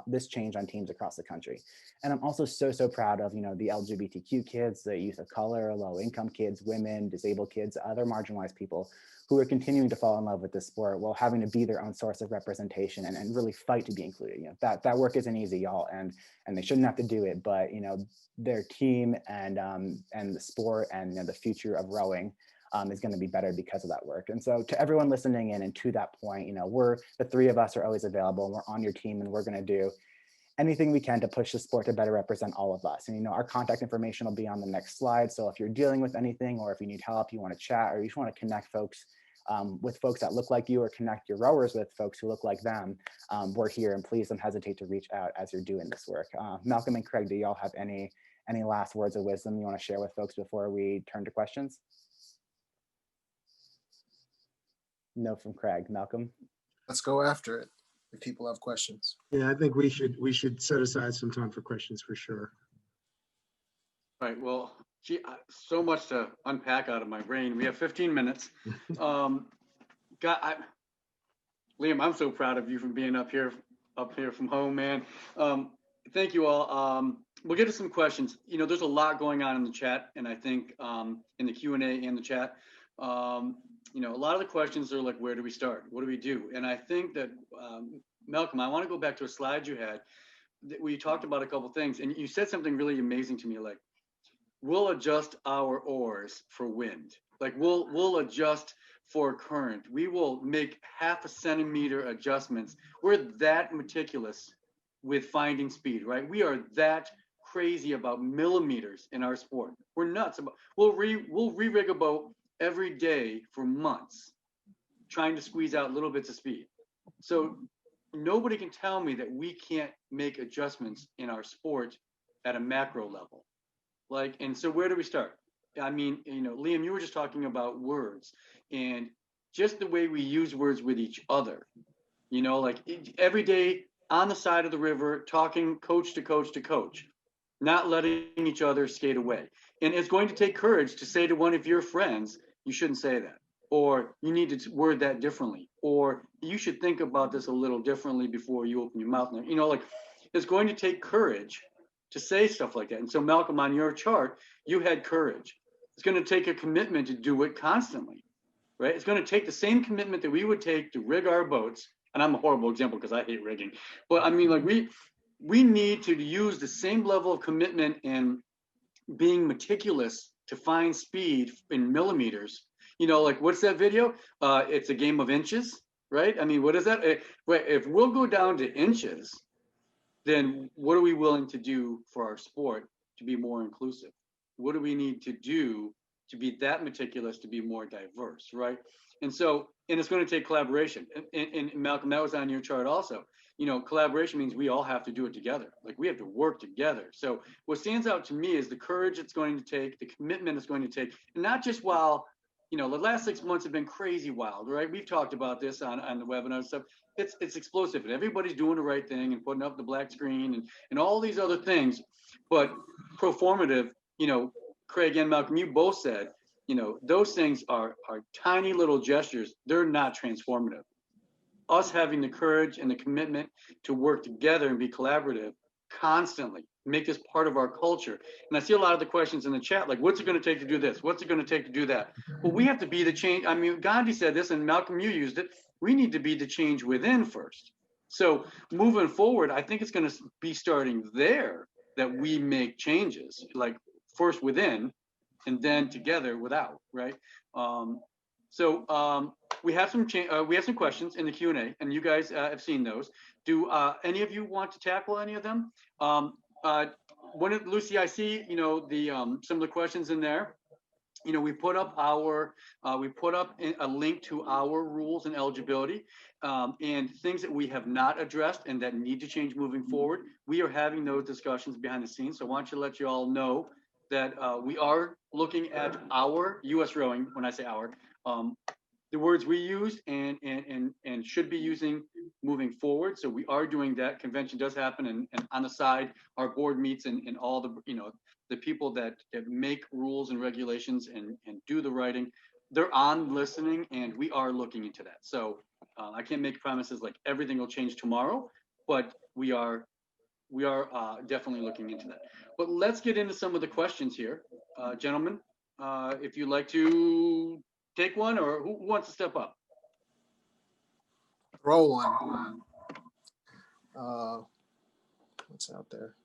this change on teams across the country. And I'm also so proud of, the LGBTQ kids, the youth of color, low income kids, women, disabled kids, other marginalized people who are continuing to fall in love with this sport while having to be their own source of representation and really fight to be included. That work isn't easy, y'all, and they shouldn't have to do it, but their team and the sport and the future of rowing is going to be better because of that work. And so to everyone listening in, and to that point, we're the three of us are always available, and we're on your team, and we're going to do anything we can to push the sport to better represent all of us. And our contact information will be on the next slide. So if you're dealing with anything, or if you need help, you want to chat, or you just want to connect folks with folks that look like you, or connect your rowers with folks who look like them, we're here, and please don't hesitate to reach out as you're doing this work. Malcolm and Craig, do y'all have any last words of wisdom you want to share with folks before we turn to questions? No from Craig. Malcolm? Let's go after it if people have questions. Yeah, I think we should set aside some time for questions for sure. All right, well, gee, so much to unpack out of my brain. We have 15 minutes. Liam, I'm so proud of you for being up here from home, man. Thank you all. We'll get to some questions. There's a lot going on in the chat, and I think in the Q&A and the chat, a lot of the questions are like, where do we start? What do we do? And I think that, Malcolm, I want to go back to a slide you had where you talked about a couple things, and you said something really amazing to me, like, we'll adjust our oars for wind. Like we'll adjust for current. We will make 0.5 centimeter adjustments. We're that meticulous with finding speed, right? We are that crazy about millimeters in our sport. We're nuts about. We'll re-rig a boat every day for months, trying to squeeze out little bits of speed. So nobody can tell me that we can't make adjustments in our sport at a macro level. And so where do we start? I mean, Liam, you were just talking about words and just the way we use words with each other, every day on the side of the river, talking coach to coach to coach, not letting each other skate away. And it's going to take courage to say to one of your friends, you shouldn't say that, or you need to word that differently, or you should think about this a little differently before you open your mouth. It's going to take courage to say stuff like that. And so Malcolm, on your chart, you had courage. It's going to take a commitment to do it constantly, right? It's going to take the same commitment that we would take to rig our boats. And I'm a horrible example because I hate rigging, but I mean, we need to use the same level of commitment and being meticulous to find speed in millimeters. What's that video? It's a game of inches, right? I mean, what is that? If we'll go down to inches, then what are we willing to do for our sport to be more inclusive? What do we need to do to be that meticulous, to be more diverse, right? And it's going to take collaboration. And Malcolm, that was on your chart also. Collaboration means we all have to do it together. Like we have to work together. So what stands out to me is the courage it's going to take, the commitment it's going to take, and not just while, the last 6 months have been crazy wild, right? We've talked about this on the webinar and stuff. It's explosive, and everybody's doing the right thing and putting up the black screen and all these other things. But performative, Craig and Malcolm, you both said, those things are tiny little gestures. They're not transformative. Us having the courage and the commitment to work together and be collaborative constantly, make this part of our culture. And I see a lot of the questions in the chat, like, what's it going to take to do this? What's it going to take to do that? Well, we have to be the change. I mean, Gandhi said this, and Malcolm, you used it. We need to be the change within first. So moving forward, I think it's going to be starting there that we make changes, like first within and then together without, right? We have some questions in the Q&A, and you guys have seen those. Do any of you want to tackle any of them? Lucy, I see, some of the questions in there. We put up a link to our rules and eligibility and things that we have not addressed and that need to change moving forward. We are having those discussions behind the scenes. So I want to let you all know that we are looking at our USRowing, when I say our, the words we use and should be using moving forward. So we are doing that. Convention does happen, and on the side, our board meets and all the the people that make rules and regulations and do the writing. They're on listening, and we are looking into that. So I can't make promises like everything will change tomorrow, but we are definitely looking into that. But let's get into some of the questions here, gentlemen. If you'd like to take one, or who wants to step up? Throw one. What's out there?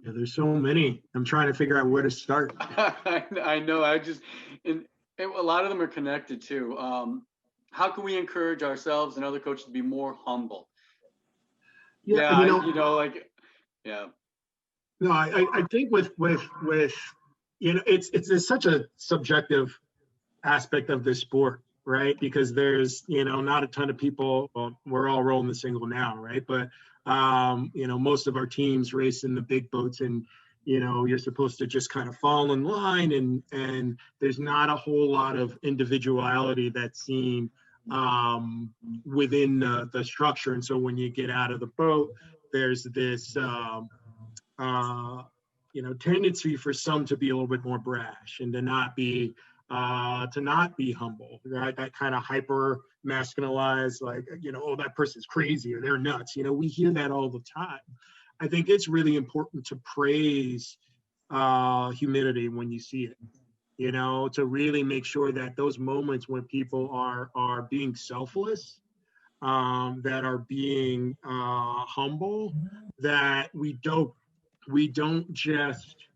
Yeah, there's so many. I'm trying to figure out where to start. I know. A lot of them are connected too. How can we encourage ourselves and other coaches to be more humble? Yeah, Yeah. No, I think with it's such a subjective aspect of this sport, right? Because there's not a ton of people. Well, we're all rolling the single now, right? But most of our teams race in the big boats, and you're supposed to just kind of fall in line, and there's not a whole lot of individuality that's seen within the structure. And so when you get out of the boat, there's this tendency for some to be a little bit more brash and to not be humble, right? That kind of hyper masculinized, like, oh, that person's crazy or they're nuts. We hear that all the time. I think it's really important to praise humility when you see it, to really make sure that those moments when people are being selfless, that are being humble, that we don't just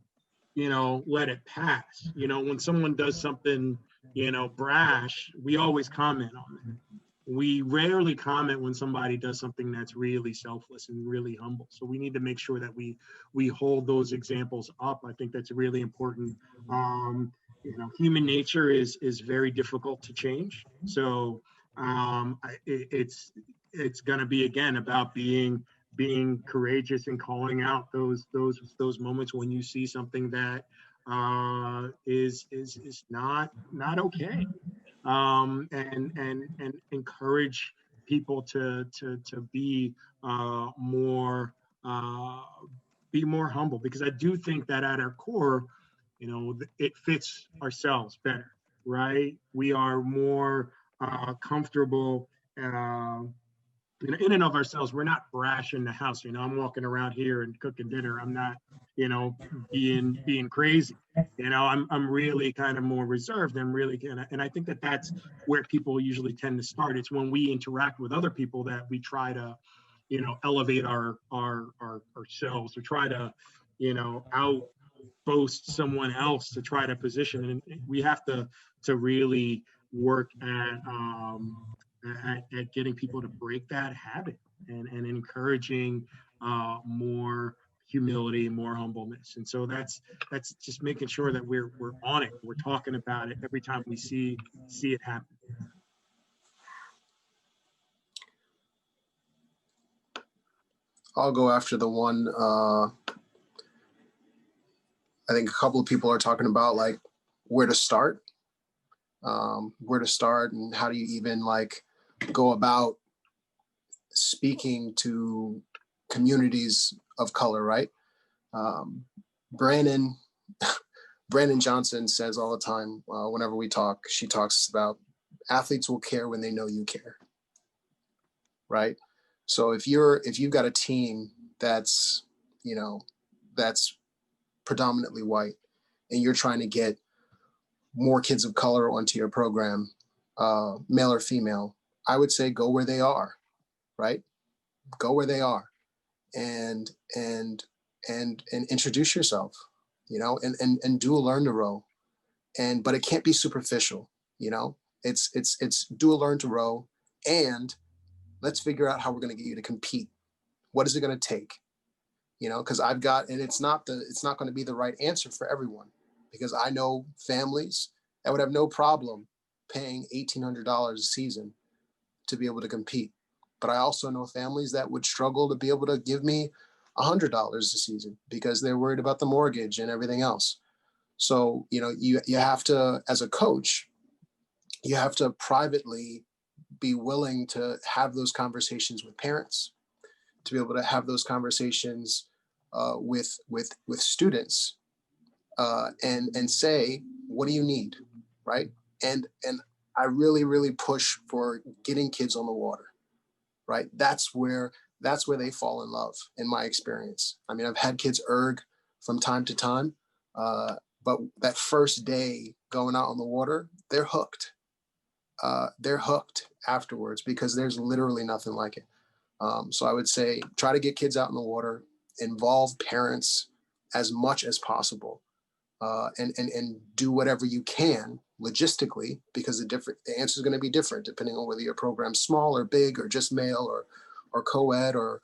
let it pass. When someone does something brash, we always comment on it. We rarely comment when somebody does something that's really selfless and really humble. So we need to make sure that we hold those examples up. I think that's really important. Human nature is very difficult to change. So it's going to be, again, about being courageous and calling out those moments when you see something that is not okay, and encourage people to be more humble, because I do think that at our core, it fits ourselves better, right? We are more comfortable in and of ourselves. We're not brash in the house. I'm walking around here and cooking dinner. I'm not, being crazy. I'm really kind of more reserved and really, and I think that that's where people usually tend to start. It's when we interact with other people that we try to, elevate ourselves, or try to, out boast someone else to try to position. And we have to really work at getting people to break that habit, and encouraging more humility and more humbleness. And so that's just making sure that we're on it. We're talking about it every time we see it happen. I'll go after the one. I think a couple of people are talking about like where to start, and how do you even like go about speaking to communities of color, right? Brandon Johnson says all the time, whenever we talk, she talks about athletes will care when they know you care, right? So if you've got a team that's predominantly white, and you're trying to get more kids of color onto your program, male or female, I would say go where they are, right? Go where they are, and introduce yourself, and do a learn to row, but it can't be superficial, it's do a learn to row, and let's figure out how we're going to get you to compete. What is it going to take? Because and it's not going to be the right answer for everyone, because I know families that would have no problem paying $1,800 a season to be able to compete. But I also know families that would struggle to be able to give me $100 a season because they're worried about the mortgage and everything else. So, you have to, as a coach, you have to privately be willing to have those conversations with parents, to be able to have those conversations with students, and say, what do you need, right? And I really, really push for getting kids on the water, right? That's where they fall in love, in my experience. I mean, I've had kids erg from time to time, but that first day going out on the water, they're hooked. They're hooked afterwards because there's literally nothing like it. So I would say try to get kids out in the water, involve parents as much as possible, and do whatever you can logistically, because the answer is going to be different depending on whether your program's small or big or just male or co-ed or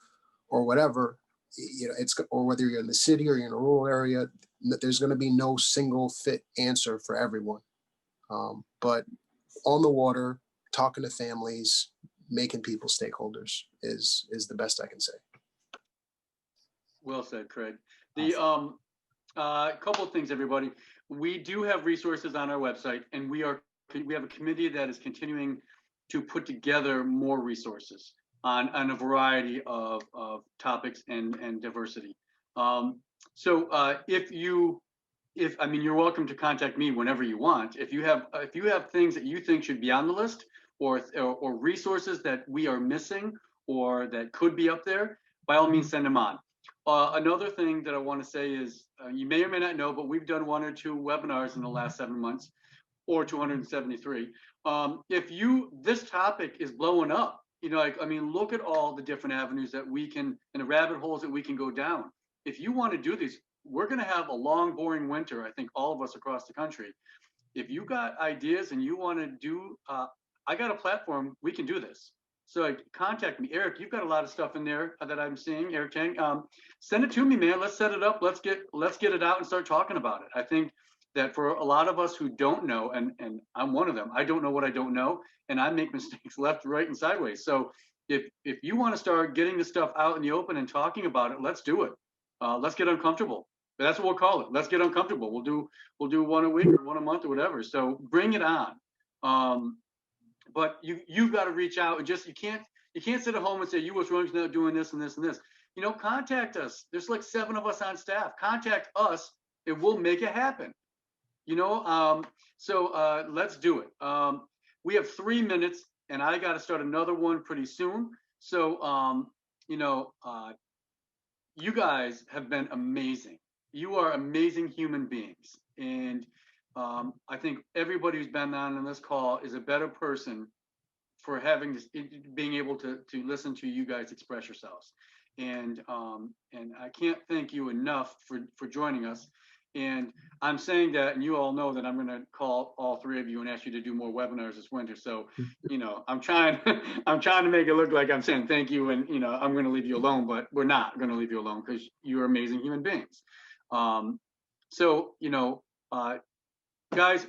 whatever. You know, or whether you're in the city or you're in a rural area. There's going to be no single fit answer for everyone. But on the water, talking to families, making people stakeholders is the best I can say. Well said, Craig. The couple of things, everybody. We do have resources on our website, and we have a committee that is continuing to put together more resources on a variety of topics and diversity. So I mean, you're welcome to contact me whenever you want. If you have things that you think should be on the list, or resources that we are missing or that could be up there, by all means, send them on. Another thing that I want to say is, you may or may not know, but we've done 1 or 2 webinars in the last 7 months, or 273. If this topic is blowing up, you know, like, I mean, look at all the different avenues that we can, and the rabbit holes that we can go down. If you want to do these, we're going to have a long, boring winter, I think, all of us across the country. If you got ideas and you want to do, I got a platform, we can do this. So like, contact me. Eric, you've got a lot of stuff in there that I'm seeing, Eric Chang. Send it to me, man. Let's set it up. Let's get it out and start talking about it. I think that for a lot of us who don't know, and I'm one of them, I don't know what I don't know, and I make mistakes left, right, and sideways. So if you want to start getting this stuff out in the open and talking about it, let's do it. Let's get uncomfortable. That's what we'll call it. Let's get uncomfortable. We'll do 1 a week or 1 a month or whatever. So bring it on. But you've got to reach out, and just you can't sit at home and say USRowing's not doing this and this and this. You know, contact us. There's like 7 of us on staff. Contact us, and we'll make it happen. You know, so let's do it. We have 3 minutes, and I got to start another one pretty soon. So you know, you guys have been amazing. You are amazing human beings, and I think everybody who's been on this call is a better person for having this, being able to listen to you guys express yourselves. And I can't thank you enough for joining us. And I'm saying that, and you all know that I'm going to call all 3 of you and ask you to do more webinars this winter. So, you know, I'm trying to make it look like I'm saying thank you, and you know, I'm going to leave you alone, but we're not going to leave you alone, because you're amazing human beings. So, you know, guys,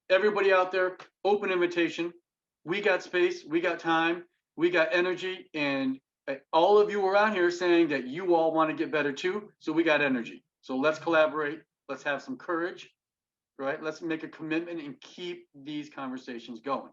everybody out there, open invitation. We got space, we got time, we got energy, and all of you are out here saying that you all want to get better too. So we got energy. So let's collaborate. Let's have some courage, right? Let's make a commitment and keep these conversations going.